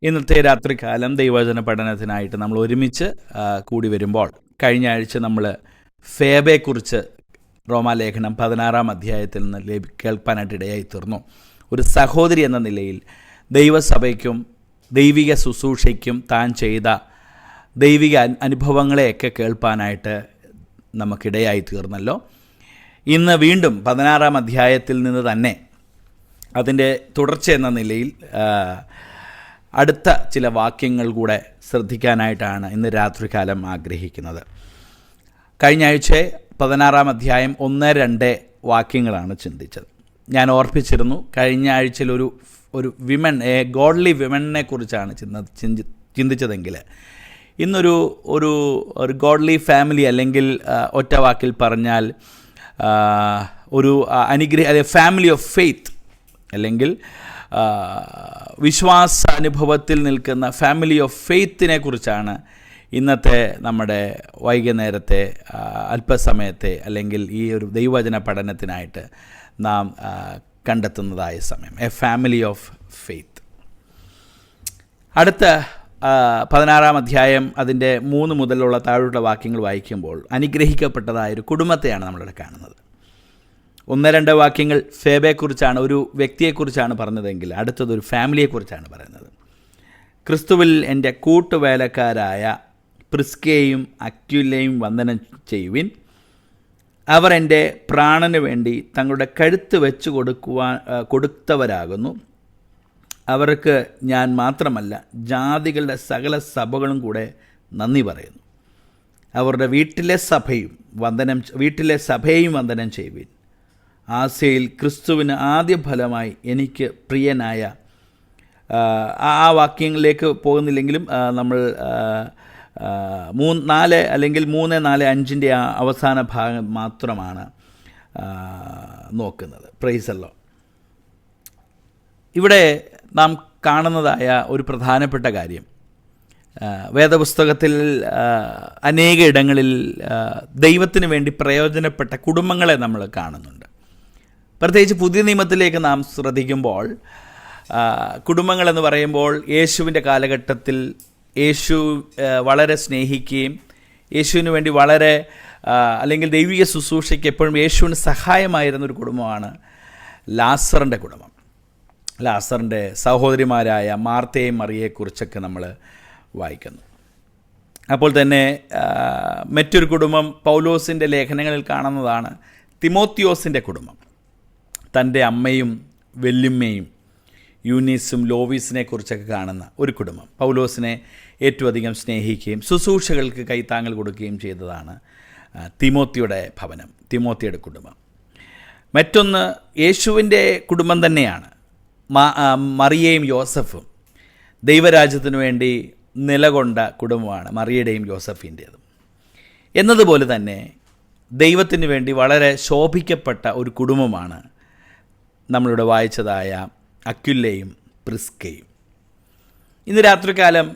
ഇന്നത്തെ രാത്രികാലം ദൈവവചന പഠനത്തിനായിട്ട് നമ്മൾ ഒരുമിച്ച് കൂടി വരുമ്പോൾ, കഴിഞ്ഞ ആഴ്ച നമ്മൾ ഫേബയെക്കുറിച്ച് റോമാലേഖനം 16 അധ്യായത്തിൽ നിന്ന് കേൾപ്പാനായിട്ട് ഇടയായി തീർന്നു. ഒരു സഹോദരി എന്ന നിലയിൽ ദൈവസഭയ്ക്കും ദൈവിക ശുശ്രൂഷയ്ക്കും താൻ ചെയ്ത ദൈവിക അനുഭവങ്ങളെയൊക്കെ കേൾപ്പാനായിട്ട് നമുക്കിടയായി തീർന്നല്ലോ. ഇന്ന് വീണ്ടും 16 അധ്യായത്തിൽ നിന്ന് തന്നെ അതിൻ്റെ തുടർച്ച എന്ന നിലയിൽ അടുത്ത ചില വാക്യങ്ങൾ കൂടെ ശ്രദ്ധിക്കാനായിട്ടാണ് ഇന്ന് രാത്രികാലം ആഗ്രഹിക്കുന്നത്. കഴിഞ്ഞ ആഴ്ച 16 അധ്യായം 1-2 വാക്യങ്ങളാണ് ചിന്തിച്ചത്. ഞാൻ ഓർപ്പിച്ചിരുന്നു, കഴിഞ്ഞ ആഴ്ചയിൽ ഒരു വിമൺ, ഗോഡ്ലി വിമണിനെ കുറിച്ചാണ് ചിന്തിച്ചതെങ്കിൽ ഇന്നൊരു ഒരു ഗോഡ്ലി ഫാമിലി, അല്ലെങ്കിൽ ഒറ്റ വാക്കിൽ പറഞ്ഞാൽ ഒരു ഫാമിലി ഓഫ് ഫെയ്ത്ത്, അല്ലെങ്കിൽ വിശ്വാസ അനുഭവത്തിൽ നിൽക്കുന്ന ഫാമിലി ഓഫ് ഫെയ്ത്തിനെ കുറിച്ചാണ് ഇന്നത്തെ നമ്മുടെ വൈകുന്നേരത്തെ അല്പസമയത്തെ, അല്ലെങ്കിൽ ഈ ഒരു ദൈവവചന പഠനത്തിനായിട്ട് നാം കണ്ടെത്തുന്നതായ സമയം. A family of faith. അടുത്ത 16 അധ്യായം അതിൻ്റെ 3 മുതലുള്ള താഴോട്ടുള്ള വാക്യങ്ങൾ വായിക്കുമ്പോൾ അനുഗ്രഹിക്കപ്പെട്ടതായൊരു കുടുംബത്തെയാണ് നമ്മളിവിടെ കാണുന്നത്. 1-2 വാക്യങ്ങൾ ഫേബയെക്കുറിച്ചാണ്, ഒരു വ്യക്തിയെക്കുറിച്ചാണ് പറഞ്ഞതെങ്കിൽ അടുത്തതൊരു ഫാമിലിയെക്കുറിച്ചാണ് പറയുന്നത്. ക്രിസ്തുവിൽ എൻ്റെ കൂട്ടുവേലക്കാരായ പ്രിസ്കയെയും അക്വിലയെയും വന്ദനം ചെയ്യുവിൻ. അവർ എൻ്റെ പ്രാണന് വേണ്ടി തങ്ങളുടെ കഴുത്ത് വെച്ച് കൊടുത്തവരാകുന്നു. അവർക്ക് ഞാൻ മാത്രമല്ല, ജാതികളുടെ സകല സഭകളും കൂടെ നന്ദി പറയുന്നു. അവരുടെ വീട്ടിലെ സഭയെയും വന്ദനം ചെയ്യുവിൻ. ആസ്യയിൽ ക്രിസ്തുവിന് ആദ്യ ഫലമായി എനിക്ക് പ്രിയനായ, ആ വാക്യങ്ങളിലേക്ക് പോകുന്നില്ലെങ്കിലും നമ്മൾ 4 അല്ലെങ്കിൽ 3, 4, 5 അവസാന ഭാഗം മാത്രമാണ് നോക്കുന്നത്. പ്രൈസല്ലോ. ഇവിടെ നാം കാണുന്നതായ ഒരു പ്രധാനപ്പെട്ട കാര്യം, വേദപുസ്തകത്തിൽ അനേക ഇടങ്ങളിൽ ദൈവത്തിന് വേണ്ടി പ്രയോജനപ്പെട്ട കുടുംബങ്ങളെ നമ്മൾ കാണുന്നുണ്ട്. പ്രത്യേകിച്ച് പുതിയ നിയമത്തിലേക്ക് നാം ശ്രദ്ധിക്കുമ്പോൾ, കുടുംബങ്ങളെന്ന് പറയുമ്പോൾ യേശുവിൻ്റെ കാലഘട്ടത്തിൽ യേശു വളരെ സ്നേഹിക്കുകയും യേശുവിന് വേണ്ടി വളരെ, അല്ലെങ്കിൽ ദൈവിക ശുശ്രൂഷയ്ക്ക് എപ്പോഴും യേശുവിന് സഹായമായിരുന്നൊരു കുടുംബമാണ് ലാസറിൻ്റെ കുടുംബം. ലാസറിൻ്റെ സഹോദരിമാരായ മാർത്തയും മറിയയെക്കുറിച്ചൊക്കെ നമ്മൾ വായിക്കുന്നു. അപ്പോൾ തന്നെ മറ്റൊരു കുടുംബം പൗലോസിൻ്റെ ലേഖനങ്ങളിൽ കാണുന്നതാണ് തിമോത്തിയോസിൻ്റെ കുടുംബം. തൻ്റെ അമ്മയും വല്യമ്മയും യൂനീസും ലോവീസിനെ കുറിച്ചൊക്കെ കാണുന്ന ഒരു കുടുംബം. പൗലോസിനെ ഏറ്റവും അധികം സ്നേഹിക്കുകയും ശുശ്രൂഷകൾക്ക് കൈത്താങ്ങൽ കൊടുക്കുകയും ചെയ്തതാണ് തിമോത്തിയുടെ ഭവനം, തിമോത്തിയുടെ കുടുംബം. മറ്റൊന്ന് യേശുവിൻ്റെ കുടുംബം തന്നെയാണ്. മറിയയും യോസഫും ദൈവരാജ്യത്തിനു വേണ്ടി നിലകൊണ്ട കുടുംബമാണ് മറിയയുടെയും യോസഫിൻ്റേതും. എന്നതുപോലെ തന്നെ ദൈവത്തിന് വേണ്ടി വളരെ ശോഭിക്കപ്പെട്ട ഒരു കുടുംബമാണ് നമ്മളിവിടെ വായിച്ചതായ അക്വിലയും പ്രിസ്കയും. ഇന്ന് രാത്രികാലം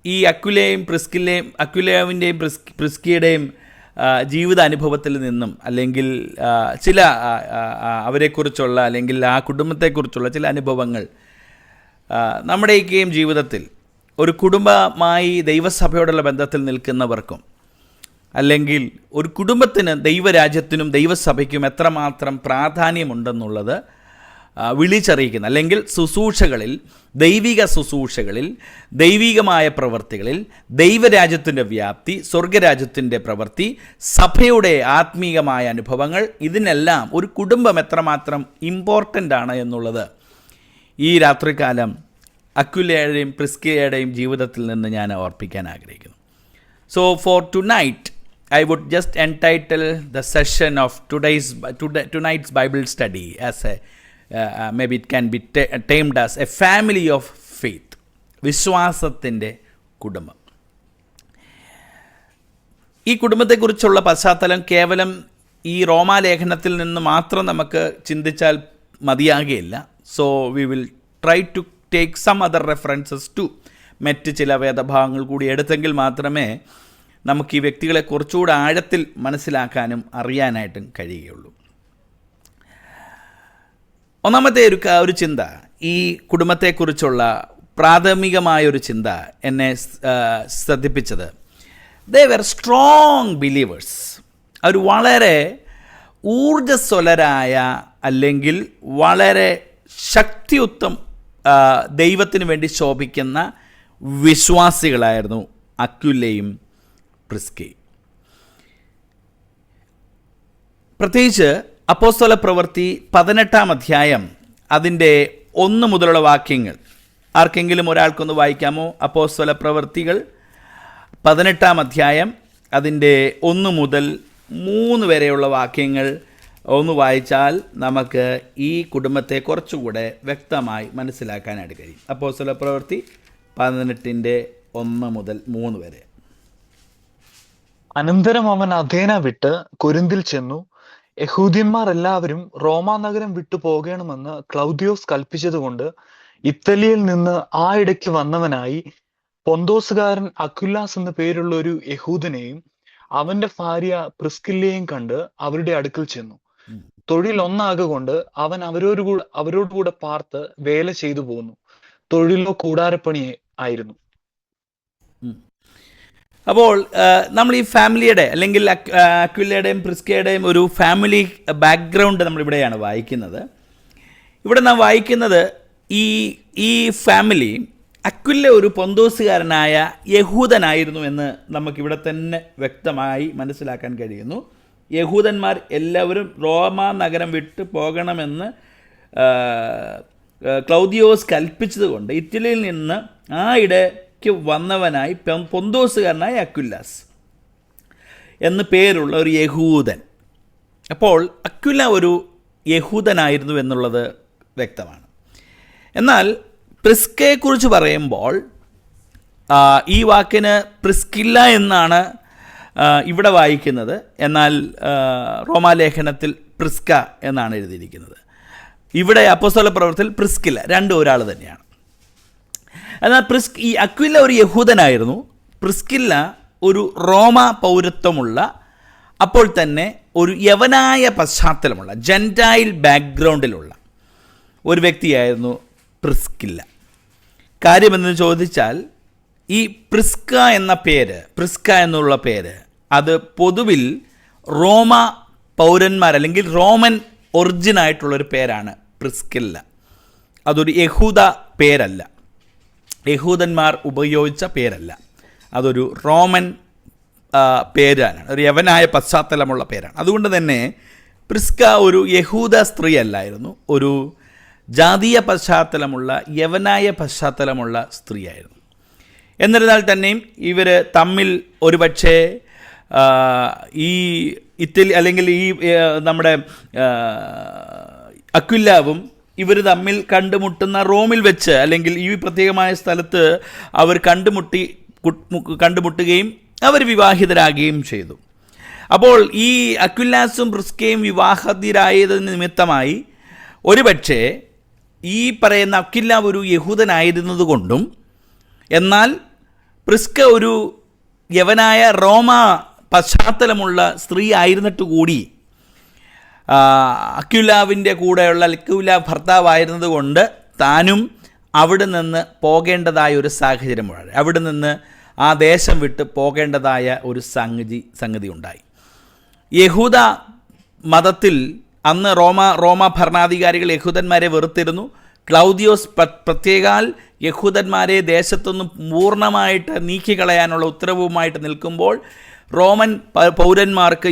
ഈ അക്വിലാവിൻ്റെയും പ്രിസ്കിയുടെയും ജീവിത അനുഭവത്തിൽ നിന്നും, അല്ലെങ്കിൽ ചില അവരെക്കുറിച്ചുള്ള, അല്ലെങ്കിൽ ആ കുടുംബത്തെക്കുറിച്ചുള്ള ചില അനുഭവങ്ങൾ നമ്മുടെയൊക്കെയും ജീവിതത്തിൽ ഒരു കുടുംബമായി ദൈവസഭയോടുള്ള ബന്ധത്തിൽ നിൽക്കുന്നവർക്കും, അല്ലെങ്കിൽ ഒരു കുടുംബത്തിന് ദൈവരാജ്യത്തിനും ദൈവസഭയ്ക്കും എത്രമാത്രം പ്രാധാന്യമുണ്ടെന്നുള്ളത് വിളിച്ചറിയിക്കുന്ന, അല്ലെങ്കിൽ ശുശ്രൂഷകളിൽ, ദൈവിക ശുശ്രൂഷകളിൽ, ദൈവികമായ പ്രവൃത്തികളിൽ ദൈവരാജ്യത്തിൻ്റെ വ്യാപ്തി, സ്വർഗരാജ്യത്തിൻ്റെ പ്രവൃത്തി, സഭയുടെ ആത്മീയമായ അനുഭവങ്ങൾ, ഇതിനെല്ലാം ഒരു കുടുംബം എത്രമാത്രം ഇമ്പോർട്ടൻ്റ് ആണ് എന്നുള്ളത് ഈ രാത്രികാലം അക്വിലയുടെയും പ്രിസ്കിയയുടെയും ജീവിതത്തിൽ നിന്ന് ഞാൻ ഓർപ്പിക്കാൻ ആഗ്രഹിക്കുന്നു. So for tonight I would just entitle the session of tonight's Bible study as maybe it can be termed as a family of faith. വിശ്വാസത്തിൻ്റെ കുടുംബം. ഈ കുടുംബത്തെക്കുറിച്ചുള്ള പശ്ചാത്തലം കേവലം ഈ റോമാലേഖനത്തിൽ നിന്ന് മാത്രം നമുക്ക് ചിന്തിച്ചാൽ മതിയാകുകയില്ല. So we will try to take some other references to, മറ്റ് ചില വേദഭാഗങ്ങൾ കൂടി എടുത്തെങ്കിൽ മാത്രമേ നമുക്ക് ഈ വ്യക്തികളെ കുറച്ചുകൂടെ ആഴത്തിൽ മനസ്സിലാക്കാനും അറിയാനായിട്ടും കഴിയുകയുള്ളൂ. ഒന്നാമത്തെ ഒരു ചിന്ത, ഈ കുടുംബത്തെക്കുറിച്ചുള്ള പ്രാഥമികമായൊരു ചിന്ത എന്നെ ശ്രദ്ധിപ്പിച്ചത്, ദേ വെർ സ്ട്രോങ് ബിലീവേഴ്സ്. അവർ വളരെ ഊർജ്ജസ്വലരായ അല്ലെങ്കിൽ വളരെ ശക്തിയുക്തം ദൈവത്തിന് വേണ്ടി ശോഭിക്കുന്ന വിശ്വാസികളായിരുന്നു അക്വിലയും പ്രിസ്കയും. പ്രത്യേകിച്ച് അപ്പോസ്തല പ്രവൃത്തി 18-ാം അധ്യായം അതിൻ്റെ 1 മുതലുള്ള വാക്യങ്ങൾ ആർക്കെങ്കിലും ഒരാൾക്കൊന്ന് വായിക്കാമോ? അപ്പോസ്തല പ്രവൃത്തികൾ 18-ാം അധ്യായം അതിൻ്റെ 1 മുതൽ 3 വരെയുള്ള വാക്യങ്ങൾ ഒന്ന് വായിച്ചാൽ നമുക്ക് ഈ കുടുംബത്തെ കുറച്ചുകൂടെ വ്യക്തമായി മനസ്സിലാക്കാനായിട്ട് കഴിയും. അപ്പോസ്തല പ്രവൃത്തി 18-ന്റെ 1 മുതൽ 3 വരെ. അനന്തരം അവൻ അഥേന വിട്ട് കൊരിന്തിൽ ചെന്നു. യഹൂദ്യന്മാർ എല്ലാവരും റോമാ നഗരം വിട്ടു പോകണമെന്ന് ക്ലൗദിയോസ് കൽപ്പിച്ചതുകൊണ്ട് ഇറ്റലിയിൽ നിന്ന് ആ ഇടയ്ക്ക് വന്നവനായി പൊന്തോസുകാരൻ അക്വിലാസ് എന്ന പേരുള്ള ഒരു യഹൂദനെയും അവന്റെ ഭാര്യ പ്രിസ്കില്ലയെയും കണ്ട് അവരുടെ അടുക്കൽ ചെന്നു. തൊഴിൽ ഒന്നാകൊണ്ട് അവൻ അവരോടുകൂടെ പാർത്ത് വേല ചെയ്തു പോന്നു. തൊഴിലോ കൂടാരപ്പണി ആയിരുന്നു. അപ്പോൾ നമ്മൾ ഈ ഫാമിലിയുടെ അല്ലെങ്കിൽ അക്വിലയുടെയും പ്രിസ്കയുടെയും ഒരു ഫാമിലി ബാക്ക്ഗ്രൗണ്ട് നമ്മളിവിടെയാണ് വായിക്കുന്നത്. ഇവിടെ നാം വായിക്കുന്നത് ഈ ഫാമിലി അക്വില ഒരു പൊന്തോസുകാരനായ യഹൂദനായിരുന്നു എന്ന് നമുക്കിവിടെ തന്നെ വ്യക്തമായി മനസ്സിലാക്കാൻ കഴിയുന്നു. യഹൂദന്മാർ എല്ലാവരും റോമാ നഗരം വിട്ട് പോകണമെന്ന് ക്ലൗദിയോസ് കൽപ്പിച്ചതുകൊണ്ട് ഇറ്റലിയിൽ നിന്ന് ആ ഇടയ്ക്ക് വന്നവനായി പൊന്തോസുകാരനായ അക്വിലാസ് എന്ന് പേരുള്ള ഒരു യഹൂദൻ. അപ്പോൾ അക്വില ഒരു യഹൂദനായിരുന്നു എന്നുള്ളത് വ്യക്തമാണ്. എന്നാൽ പ്രിസ്കയെക്കുറിച്ച് പറയുമ്പോൾ ഈ വാക്കിന് പ്രിസ്കില്ല എന്നാണ് ഇവിടെ വായിക്കുന്നത്. എന്നാൽ റോമാലേഖനത്തിൽ പ്രിസ്ക എന്നാണ് എഴുതിയിരിക്കുന്നത്. ഇവിടെ അപ്പോസ്തല പ്രവൃത്തിയിൽ പ്രിസ്കില്ല, രണ്ടും ഒരാൾ തന്നെയാണ്. എന്നാൽ ഈ അക്വില ഒരു യഹൂദനായിരുന്നു. പ്രിസ്കില്ല ഒരു റോമ പൗരത്വമുള്ള, അപ്പോൾ തന്നെ ഒരു യവനായ പശ്ചാത്തലമുള്ള, ജെൻറ്റൈൽ ബാക്ക്ഗ്രൗണ്ടിലുള്ള ഒരു വ്യക്തിയായിരുന്നു പ്രിസ്കില്ല. കാര്യമെന്ന് ചോദിച്ചാൽ ഈ പ്രിസ്ക എന്നുള്ള പേര് അത് പൊതുവിൽ റോമ പൗരന്മാർ അല്ലെങ്കിൽ റോമൻ ഒറിജിനായിട്ടുള്ളൊരു പേരാണ് പ്രിസ്കില്ല. അതൊരു യഹൂദ പേരല്ല, യഹൂദന്മാർ ഉപയോഗിച്ച പേരല്ല, അതൊരു റോമൻ പേരാണ്, ഒരു യവനായ പശ്ചാത്തലമുള്ള പേരാണ്. അതുകൊണ്ട് തന്നെ പ്രിസ്ക ഒരു യഹൂദ സ്ത്രീ അല്ലായിരുന്നു, ഒരു ജാതീയ പശ്ചാത്തലമുള്ള യവനായ പശ്ചാത്തലമുള്ള സ്ത്രീയായിരുന്നു. എന്നിരുന്നാൽ തന്നെയും ഇവർ തമ്മിൽ ഒരുപക്ഷെ ഈ ഇറ്റലി അല്ലെങ്കിൽ ഈ നമ്മുടെ അക്വിലാവും ഇവർ തമ്മിൽ കണ്ടുമുട്ടുന്ന റോമിൽ വെച്ച് അല്ലെങ്കിൽ ഈ പ്രത്യേകമായ സ്ഥലത്ത് അവർ കണ്ടുമുട്ടുകയും അവർ വിവാഹിതരാകുകയും ചെയ്തു. അപ്പോൾ ഈ അക്വിലാസും പ്രിസ്കയും വിവാഹിതരായതിന് നിമിത്തമായി ഒരുപക്ഷെ ഈ പറയുന്ന അക്വില ഒരു യഹൂദനായിരുന്നത് കൊണ്ടും എന്നാൽ പ്രിസ്ക ഒരു യവനായ റോമ പശ്ചാത്തലമുള്ള സ്ത്രീ ആയിരുന്നിട്ട് കൂടി അക്വിലാവിൻ്റെ കൂടെയുള്ള അക്വില ഭർത്താവായിരുന്നത് കൊണ്ട് താനും അവിടെ നിന്ന് പോകേണ്ടതായ ഒരു സാഹചര്യമാണ്, അവിടെ നിന്ന് ആ ദേശം വിട്ട് പോകേണ്ടതായ ഒരു സംഗതി ഉണ്ടായി. യഹൂദ മതത്തിൽ അന്ന് റോമ ഭരണാധികാരികൾ യഹൂദന്മാരെ വെറുത്തിരുന്നു. ക്ലൗദിയോസ് പ്രത്യേകാൽ യഹൂദന്മാരെ ദേശത്തുനിന്ന് പൂർണ്ണമായിട്ട് നീക്കിക്കളയാനുള്ള ഉത്തരവുമായിട്ട് നിൽക്കുമ്പോൾ റോമൻ പൗരന്മാർക്ക്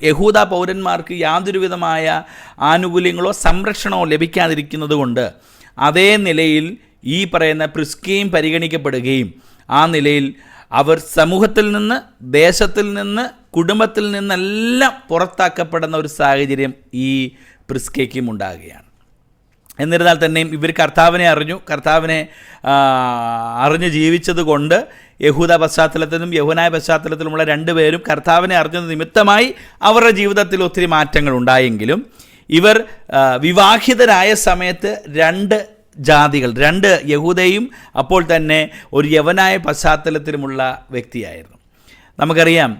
യഹൂദ പൗരന്മാർക്ക് യാതൊരുവിധമായ ആനുകൂല്യങ്ങളോ സംരക്ഷണമോ ലഭിക്കാതിരിക്കുന്നത് കൊണ്ട് അതേ നിലയിൽ ഈ പറയുന്ന പ്രിസ്കയും പരിഗണിക്കപ്പെടുകയും ആ നിലയിൽ അവർ സമൂഹത്തിൽ നിന്ന്, ദേശത്തിൽ നിന്ന്, കുടുംബത്തിൽ നിന്നെല്ലാം പുറത്താക്കപ്പെടുന്ന ഒരു സാഹചര്യം ഈ പ്രിസ്കയ്ക്കും ഉണ്ടാകുകയാണ്. എന്നിരുന്നാൽ തന്നെയും ഇവർ കർത്താവിനെ അറിഞ്ഞ് ജീവിച്ചത് കൊണ്ട് യഹൂദ പശ്ചാത്തലത്തിലും യഹൂനായ പശ്ചാത്തലത്തിലുമുള്ള രണ്ടുപേരും കർത്താവിനെ അറിഞ്ഞത് നിമിത്തമായി അവരുടെ ജീവിതത്തിൽ ഒത്തിരി മാറ്റങ്ങൾ ഉണ്ടായെങ്കിലും ഇവർ വിവാഹിതരായ സമയത്ത് രണ്ട് യഹൂദയും അപ്പോൾ തന്നെ ഒരു യവനായ പശ്ചാത്തലത്തിലുമുള്ള വ്യക്തിയായിരുന്നു. നമുക്കറിയാം,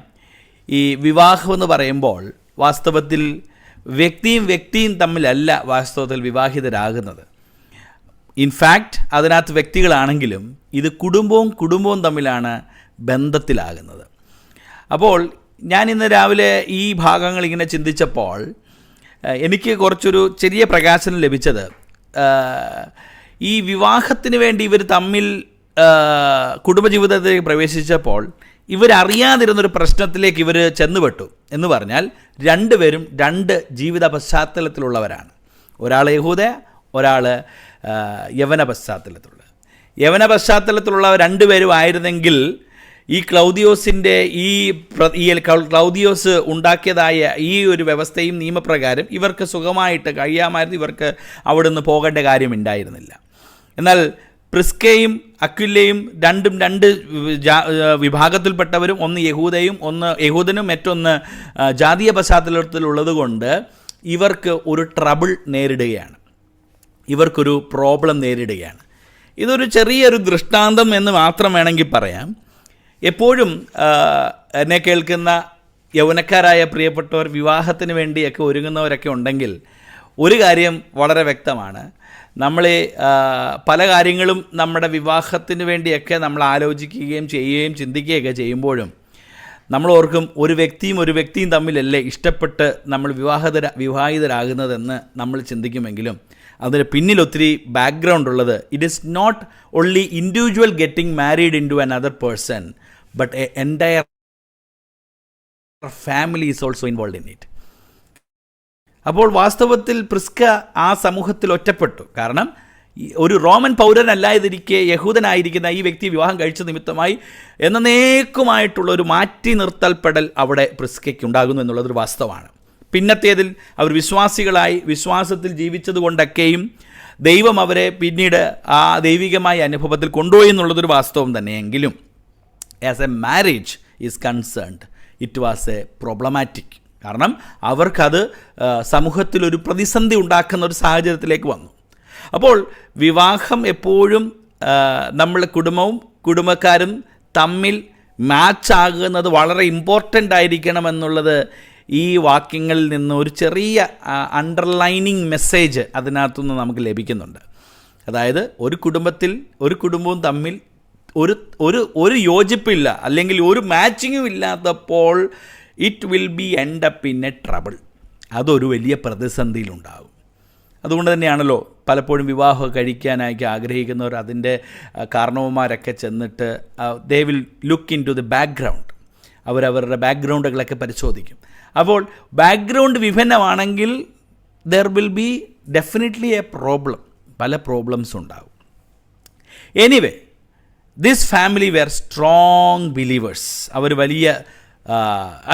ഈ വിവാഹമെന്ന് പറയുമ്പോൾ വാസ്തവത്തിൽ വ്യക്തിയും തമ്മിലല്ല വാസ്തവത്തിൽ വിവാഹിതരാകുന്നത്. ഇൻഫാക്റ്റ് അതിനകത്ത് വ്യക്തികളാണെങ്കിലും ഇത് കുടുംബവും തമ്മിലാണ് ബന്ധത്തിലാകുന്നത്. അപ്പോൾ ഞാൻ ഇന്ന് രാവിലെ ഈ ഭാഗങ്ങൾ ഇങ്ങനെ ചിന്തിച്ചപ്പോൾ എനിക്ക് കുറച്ചൊരു ചെറിയ പ്രകാശനം ലഭിച്ചത്, ഈ വിവാഹത്തിന് വേണ്ടി ഇവർ തമ്മിൽ കുടുംബജീവിതത്തിൽ പ്രവേശിച്ചപ്പോൾ ഇവരറിയാതിരുന്നൊരു പ്രശ്നത്തിലേക്ക് ഇവർ ചെന്നുപെട്ടു എന്ന് പറഞ്ഞാൽ രണ്ടുപേരും രണ്ട് ജീവിത പശ്ചാത്തലത്തിലുള്ളവരാണ്. ഒരാൾ യഹൂദ, ഒരാൾ യവന പശ്ചാത്തലത്തിലുള്ള രണ്ടുപേരും ആയിരുന്നെങ്കിൽ ഈ ക്ലൗദിയോസിൻ്റെ ക്ലൗദിയോസ് ഉണ്ടാക്കിയതായ ഈ ഒരു വ്യവസ്ഥയും നിയമപ്രകാരം ഇവർക്ക് സുഖമായിട്ട് കഴിയാമായിരുന്നു, ഇവർക്ക് അവിടെ നിന്ന് പോകേണ്ട കാര്യമുണ്ടായിരുന്നില്ല. എന്നാൽ പ്രിസ്കയും അക്വിലയും രണ്ട് വിഭാഗത്തിൽപ്പെട്ടവരും, ഒന്ന് യഹൂദനും മറ്റൊന്ന് ജാതീയ പശ്ചാത്തലത്തിലുള്ളത് കൊണ്ട് ഇവർക്ക് ഒരു ട്രബിൾ നേരിടുകയാണ്, ഇവർക്കൊരു പ്രോബ്ലം നേരിടുകയാണ്. ഇതൊരു ചെറിയൊരു ദൃഷ്ടാന്തം എന്ന് മാത്രം വേണമെങ്കിൽ പറയാം. എപ്പോഴും എന്നെ കേൾക്കുന്ന യൗവനക്കാരായ പ്രിയപ്പെട്ടവർ വിവാഹത്തിന് വേണ്ടിയൊക്കെ ഒരുങ്ങുന്നവരൊക്കെ ഉണ്ടെങ്കിൽ ഒരു കാര്യം വളരെ വ്യക്തമാണ്. നമ്മളെ പല കാര്യങ്ങളും നമ്മുടെ വിവാഹത്തിന് വേണ്ടിയൊക്കെ നമ്മൾ ആലോചിക്കുകയും ചെയ്യുകയും ചിന്തിക്കുകയൊക്കെ ചെയ്യുമ്പോഴും നമ്മൾ ഓർക്കും ഒരു വ്യക്തിയും തമ്മിലല്ലേ ഇഷ്ടപ്പെട്ട് നമ്മൾ വിവാഹിതരാകുന്നതെന്ന് നമ്മൾ ചിന്തിക്കുമെങ്കിലും അതിന് പിന്നിൽ ഒത്തിരി ബാക്ക്ഗ്രൗണ്ട് ഉള്ളത്. It is not only individual getting married in to another person, but a entire family is also involve in it. അപ്പോൾ വാസ്തവത്തിൽ പ്രിസ്ക ആ സമൂഹത്തിൽ ഒറ്റപ്പെട്ടു. കാരണം ഒരു റോമൻ പൗരനല്ലാതിരിക്കെ യഹൂദനായിരിക്കുന്ന ഈ വ്യക്തി വിവാഹം കഴിച്ച നിമിത്തമായി എന്നേക്കുമായിട്ടുള്ള ഒരു മാറ്റി നിർത്തൽപ്പെടൽ അവിടെ പ്രിസ്കയ്ക്ക് ഉണ്ടാകുന്നു എന്നുള്ളതൊരു വാസ്തവമാണ്. പിന്നത്തേതിൽ അവർ വിശ്വാസികളായി വിശ്വാസത്തിൽ ജീവിച്ചതുകൊണ്ടൊക്കെയും ദൈവം അവരെ പിന്നീട് ആ ദൈവികമായ അനുഭവത്തിൽ കൊണ്ടുപോയി എന്നുള്ളതൊരു വാസ്തവം തന്നെയെങ്കിലും as a marriage is concerned it was a problematic. കാരണം അവർക്കത് സമൂഹത്തിലൊരു പ്രതിസന്ധി ഉണ്ടാക്കുന്ന ഒരു സാഹചര്യത്തിലേക്ക് വന്നു. അപ്പോൾ വിവാഹം എപ്പോഴും നമ്മൾ കുടുംബക്കാരും തമ്മിൽ മാച്ചാകുന്നത് വളരെ ഇമ്പോർട്ടൻ്റ് ആയിരിക്കണമെന്നുള്ളത് ഈ വാക്യങ്ങളിൽ നിന്ന് ഒരു ചെറിയ അണ്ടർലൈനിങ് മെസ്സേജ് അതിനകത്തുനിന്ന് നമുക്ക് ലഭിക്കുന്നുണ്ട്. അതായത് ഒരു കുടുംബവും തമ്മിൽ ഒരു യോജിപ്പില്ല, അല്ലെങ്കിൽ ഒരു മാച്ചിങ്ങും ഇല്ലാത്തപ്പോൾ it will B end up in A trouble. അതൊരു വലിയ പ്രതിസന്ധിയിലുണ്ടാകും. അതുകൊണ്ട് തന്നെയാണല്ലോ പലപ്പോഴും വിവാഹം കഴിക്കാനായി ആഗ്രഹിക്കുന്നവർ അതിൻ്റെ കാരണവന്മാരൊക്കെ ചെന്നിട്ട് they will look into the background. അവരവരുടെ ബാക്ക്ഗ്രൗണ്ടുകളൊക്കെ പരിശോധിക്കും. അപ്പോൾ ബാക്ക്ഗ്രൗണ്ട് വിഭിന്നമാണെങ്കിൽ there will be definitely a problem, പല പ്രോബ്ലംസ് ഉണ്ടാകും. Anyway, this family were strong believers. അവർ വലിയ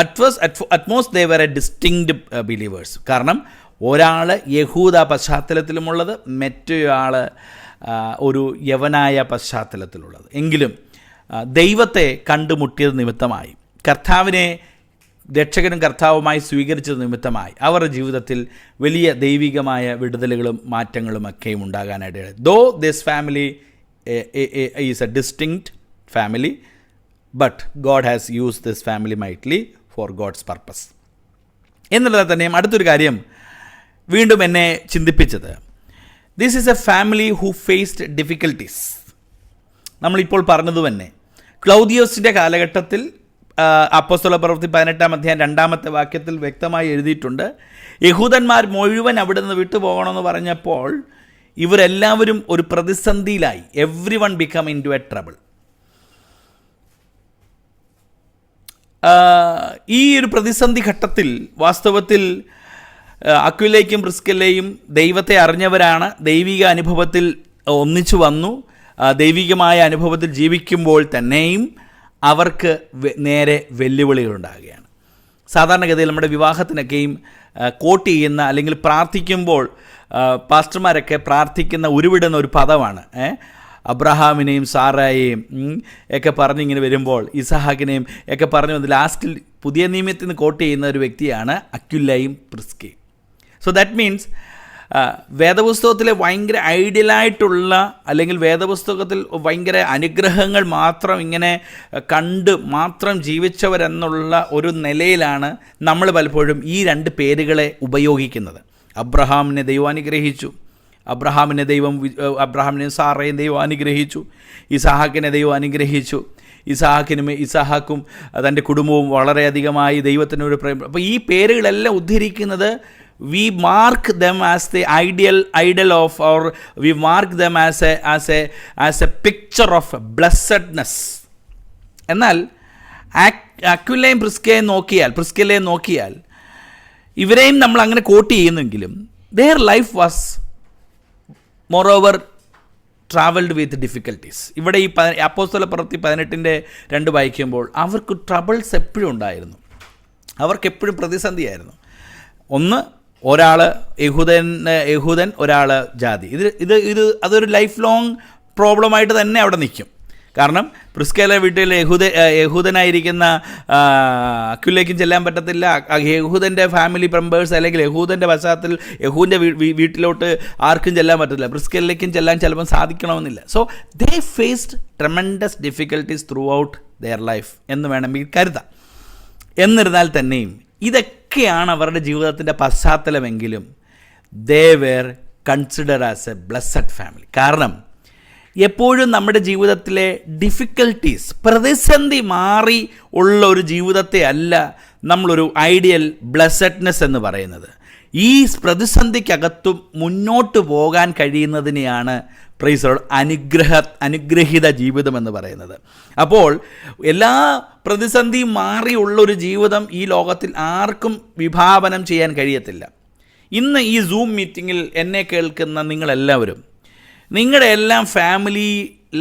utmost they were a distinct believers. കാരണം ഒരാൾ യഹൂദ പശ്ചാത്തലത്തിലുമുള്ളത്, മറ്റൊരാൾ ഒരു യവനായ പശ്ചാത്തലത്തിലുള്ളത്. എങ്കിലും ദൈവത്തെ കണ്ടുമുട്ടിയത് നിമിത്തമായി, കർത്താവിനെ രക്ഷകനും കർത്താവുമായി സ്വീകരിച്ചത് നിമിത്തമായി അവരുടെ ജീവിതത്തിൽ വലിയ ദൈവികമായ വിടുതലുകളും മാറ്റങ്ങളും ഒക്കെയും ഉണ്ടാകാനായിട്ട്. Though this family is a distinct family, but God has used this family mightily for God's purpose എന്നുള്ളത് തന്നെയും അടുത്തൊരു കാര്യം വീണ്ടും എന്നെ ചിന്തിപ്പിച്ചത്, this is a family who faced difficulties. നമ്മളിപ്പോൾ പറഞ്ഞത് തന്നെ ക്ലൗദിയോസിൻ്റെ കാലഘട്ടത്തിൽ അപ്പോസ്തല പ്രവൃത്തി 18-ാം അധ്യായം 2-ാമത്തെ വാക്യത്തിൽ വ്യക്തമായി എഴുതിയിട്ടുണ്ട്, യഹൂദന്മാർ മുഴുവൻ അവിടെ നിന്ന് വിട്ടുപോകണമെന്ന് പറഞ്ഞപ്പോൾ ഇവരെല്ലാവരും ഒരു പ്രതിസന്ധിയിലായി. Every one become into a trouble. ഈ ഒരു പ്രതിസന്ധി ഘട്ടത്തിൽ വാസ്തവത്തിൽ അക്വിലയ്ക്കും പ്രിസ്കില്ലയും ദൈവത്തെ അറിഞ്ഞവരാണ്, ദൈവിക അനുഭവത്തിൽ ഒന്നിച്ചു വന്നു. ദൈവികമായ അനുഭവത്തിൽ ജീവിക്കുമ്പോൾ തന്നെയും അവർക്ക് നേരെ വെല്ലുവിളികളുണ്ടാകുകയാണ്. സാധാരണഗതിയിൽ നമ്മുടെ വിവാഹത്തിനൊക്കെയും കോട്ട് ചെയ്യുന്ന അല്ലെങ്കിൽ പ്രാർത്ഥിക്കുമ്പോൾ പാസ്റ്റർമാരൊക്കെ പ്രാർത്ഥിക്കുന്ന ഉരുവിടുന്ന ഒരു പദമാണ് അബ്രഹാമിനെയും സാറായെയും ഒക്കെ പറഞ്ഞിങ്ങനെ വരുമ്പോൾ ഇസഹാക്കിനെയും ഒക്കെ പറഞ്ഞു വന്ന് ലാസ്റ്റിൽ പുതിയ നിയമത്തിൽ നിന്ന് കോട്ട് ചെയ്യുന്ന ഒരു വ്യക്തിയാണ് അക്വിലയും പ്രിസ്കയും. സോ ദാറ്റ് മീൻസ് വേദപുസ്തകത്തിലെ ഭയങ്കര ഐഡിയലായിട്ടുള്ള അല്ലെങ്കിൽ വേദപുസ്തകത്തിൽ ഭയങ്കര അനുഗ്രഹങ്ങൾ മാത്രം ഇങ്ങനെ കണ്ട് മാത്രം ജീവിച്ചവരെന്നുള്ള ഒരു നിലയിലാണ് നമ്മൾ പലപ്പോഴും ഈ രണ്ട് പേരുകളെ ഉപയോഗിക്കുന്നത്. അബ്രഹാമിനെ ദൈവം അനുഗ്രഹിച്ചു, അബ്രഹാമിനെയും സാറയും ദൈവം അനുഗ്രഹിച്ചു. ഇസഹാക്കിനെ ദൈവം അനുഗ്രഹിച്ചു. ഇസഹാക്കും തൻ്റെ കുടുംബവും വളരെയധികമായി ദൈവത്തിനൊരു പ്രേമം. അപ്പോൾ ഈ പേരുകളെല്ലാം ഉദ്ധരിക്കുന്നത് we mark them as the idol of, or we mark them as a picture of blessedness. എന്നാൽ അക്വിലയും പ്രിസ്കില്ലയും നോക്കിയാൽ ഇവരെയും നമ്മൾ അങ്ങനെ coat ചെയ്യുന്നെങ്കിലും their life was moreover traveled with difficulties. ഇവിടെ ഈ അപ്പോസ്തലപ്രവൃത്തി 18:2 വായിക്കുമ്പോൾ അവർക്ക് ട്രബിൾസ് എപ്പോഴും ഉണ്ടായിരുന്നു, അവർക്കെപ്പോഴും പ്രതിസന്ധിയായിരുന്നു. ഒന്ന്, ഒരാൾ യഹൂദൻ, ഒരാൾ ജാതി. അതൊരു ലൈഫ് ലോങ് പ്രോബ്ലമായിട്ട് തന്നെ അവിടെ നിൽക്കും. കാരണം പ്രിസ്കേല വീട്ടിൽ യഹൂദനായിരിക്കുന്ന അക്വിലേക്കും ചെല്ലാൻ പറ്റത്തില്ല. യഹൂദൻ്റെ ഫാമിലി മെമ്പേഴ്സ് അല്ലെങ്കിൽ യഹൂദൻ്റെ പശ്ചാത്തലത്തിൽ യഹൂദൻ്റെ വീട്ടിലോട്ട് ആർക്കും ചെല്ലാൻ പറ്റത്തില്ല. പ്രിസ്കേലയ്ക്കും ചെല്ലാൻ ചിലപ്പം സാധിക്കണമെന്നില്ല. So they faced tremendous difficulties throughout their life എന്ന് വേണമെങ്കിൽ കരുതാം. എന്നിരുന്നാൽ തന്നെയും ഇതൊക്കെയാണ് അവരുടെ ജീവിതത്തിൻ്റെ പശ്ചാത്തലമെങ്കിലും they were consider as a blessed family. കാരണം എപ്പോഴും നമ്മുടെ ജീവിതത്തിലെ ഡിഫിക്കൽട്ടീസ്, പ്രതിസന്ധി മാറി ഉള്ള ഒരു ജീവിതത്തെ അല്ല നമ്മളൊരു ഐഡിയൽ ബ്ലെസ്സഡ്നെസ് എന്ന് പറയുന്നത്. ഈ പ്രതിസന്ധിക്കകത്തും മുന്നോട്ട് പോകാൻ കഴിയുന്നതിനെയാണ് പ്രൈസ് ദി ലോർഡ് അനുഗ്രഹീത ജീവിതം എന്ന് പറയുന്നത്. അപ്പോൾ എല്ലാ പ്രതിസന്ധിയും മാറിയുള്ളൊരു ജീവിതം ഈ ലോകത്തിൽ ആർക്കും വിഭാവനം ചെയ്യാൻ കഴിയത്തില്ല. ഇന്ന് ഈ സൂം മീറ്റിങ്ങിൽ എന്നെ കേൾക്കുന്ന നിങ്ങളെല്ലാവരും നിങ്ങളുടെ എല്ലാം ഫാമിലി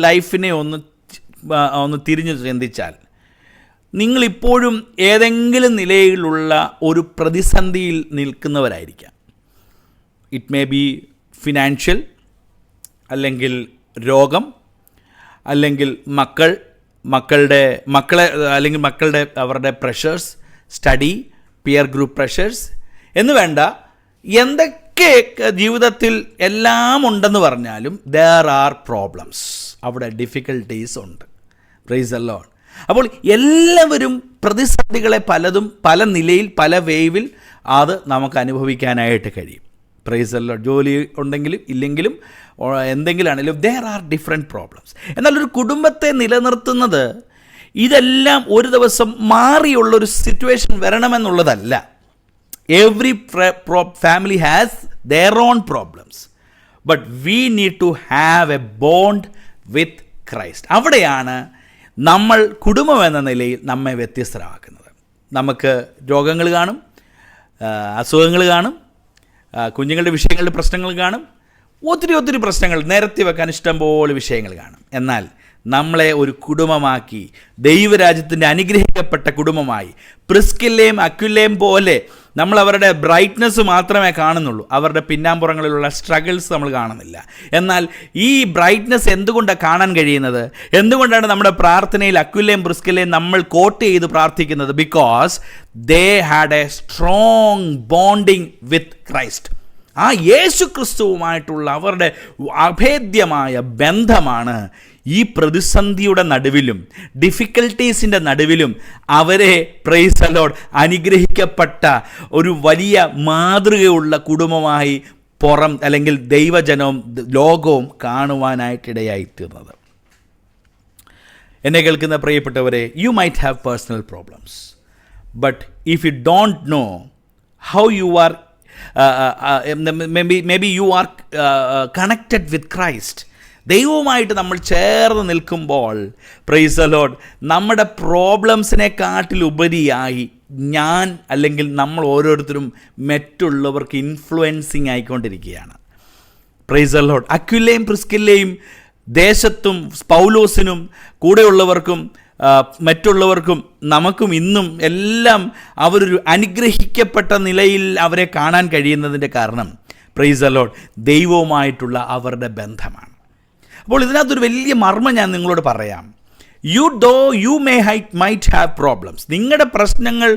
ലൈഫിനെ ഒന്ന് തിരിഞ്ഞു ചിന്തിച്ചാൽ നിങ്ങളിപ്പോഴും ഏതെങ്കിലും നിലയിലുള്ള ഒരു പ്രതിസന്ധിയിൽ നിൽക്കുന്നവരായിരിക്കാം. ഇറ്റ് മേ ബി ഫിനാൻഷ്യൽ, അല്ലെങ്കിൽ രോഗം, അല്ലെങ്കിൽ മക്കളുടെ അവരുടെ pressures, study, peer group pressures എന്ന് വേണ്ട എന്തൊക്കെ ജീവിതത്തിൽ എല്ലാം ഉണ്ടെന്ന് പറഞ്ഞാലും there are problems, അവിടെ ഡിഫിക്കൽട്ടീസ് ഉണ്ട്. Price the Lord. അപ്പോൾ എല്ലാവരും പ്രതിസന്ധികളെ പലതും പല നിലയിൽ പല വേവിൽ അത് നമുക്ക് അനുഭവിക്കാനായിട്ട് കഴിയും. Price the Lord. ജോലി ഉണ്ടെങ്കിലും ഇല്ലെങ്കിലും എന്തെങ്കിലും ആണെങ്കിലും there are different problems. എന്നാൽ ഒരു കുടുംബത്തെ നിലനിർത്തുന്നത് ഇതെല്ലാം ഒരു ദിവസം മാറിയുള്ളൊരു situation വരണമെന്നുള്ളതല്ല. Every family has their own problems, but we need to have a bond with Christ. അവിടെയാണ് നമ്മൾ കുടുംബം എന്ന നിലയിൽ നമ്മെ വ്യത്യസ്തരാക്കുന്നത്. നമുക്ക് രോഗങ്ങൾ കാണും, അസുഖങ്ങൾ കാണും, കുഞ്ഞുങ്ങളുടെ വിഷയങ്ങളുടെ പ്രശ്നങ്ങൾ കാണും, ഒത്തിരി പ്രശ്നങ്ങൾ നിരത്തി വെക്കാൻ ഇഷ്ടംപോലെ വിഷയങ്ങൾ കാണും. എന്നാൽ നമ്മളെ ഒരു കുടുംബമാക്കി, ദൈവരാജ്യത്തിൻ്റെ അനുഗ്രഹിക്കപ്പെട്ട കുടുംബമായി, പ്രിസ്കില്ലയും അക്വിലയും പോലെ നമ്മൾ അവരുടെ ബ്രൈറ്റ്നസ് മാത്രമേ കാണുന്നുള്ളൂ, അവരുടെ പിന്നാമ്പുറങ്ങളിലുള്ള സ്ട്രഗിൾസ് നമ്മൾ കാണുന്നില്ല. എന്നാൽ ഈ ബ്രൈറ്റ്നസ് എന്തുകൊണ്ടാണ് കാണാൻ കഴിയുന്നത്? എന്തുകൊണ്ടാണ് നമ്മുടെ പ്രാർത്ഥനയിൽ അക്വിലയും പ്രിസ്കില്ലയും നമ്മൾ കോട്ട് ചെയ്ത് പ്രാർത്ഥിക്കുന്നത്? Because they had A strong bonding with Christ. ആ യേശു ക്രിസ്തുവുമായിട്ടുള്ള അവരുടെ അഭേദ്യമായ ബന്ധമാണ് ഈ പ്രതിസന്ധിയുടെ നടുവിലും ഡിഫിക്കൽട്ടീസിൻ്റെ നടുവിലും അവരെ പ്രൈസ് ദി ലോർഡ് അനുഗ്രഹിക്കപ്പെട്ട ഒരു വലിയ മാതൃകയുള്ള കുടുംബമായി അല്ലെങ്കിൽ ദൈവജനവും ലോകവും കാണുവാനായിട്ടിടയായിത്തീർന്നത്. എന്നെ കേൾക്കുന്ന പ്രിയപ്പെട്ടവരെ, U might have personal problems, but if you don't know how you R maybe you are connected with Christ. ദൈവവുമായിട്ട് നമ്മൾ ചേർന്ന് നിൽക്കുമ്പോൾ പ്രൈസ് ദി ലോർഡ് നമ്മുടെ പ്രോബ്ലംസിനെക്കാട്ടിലുപരിയായി അല്ലെങ്കിൽ നമ്മൾ ഓരോരുത്തരും മറ്റുള്ളവർക്ക് ഇൻഫ്ലുവൻസിങ് ആയിക്കൊണ്ടിരിക്കുകയാണ്. Praise the Lord. അക്വിലയും പ്രിസ്കില്ലയും ദേശത്തും പൗലോസിനും കൂടെയുള്ളവർക്കും മറ്റുള്ളവർക്കും നമുക്കും ഇന്നും എല്ലാം അവരൊരു അനുഗ്രഹിക്കപ്പെട്ട നിലയിൽ അവരെ കാണാൻ കഴിയുന്നതിൻ്റെ കാരണം പ്രൈസ് ദി ലോർഡ് ദൈവവുമായിട്ടുള്ള അവരുടെ ബന്ധമാണ്. അപ്പോൾ ഇതിനകത്തൊരു വലിയ മർമ്മം ഞാൻ നിങ്ങളോട് പറയാം. You might have problems. നിങ്ങളുടെ പ്രശ്നങ്ങൾ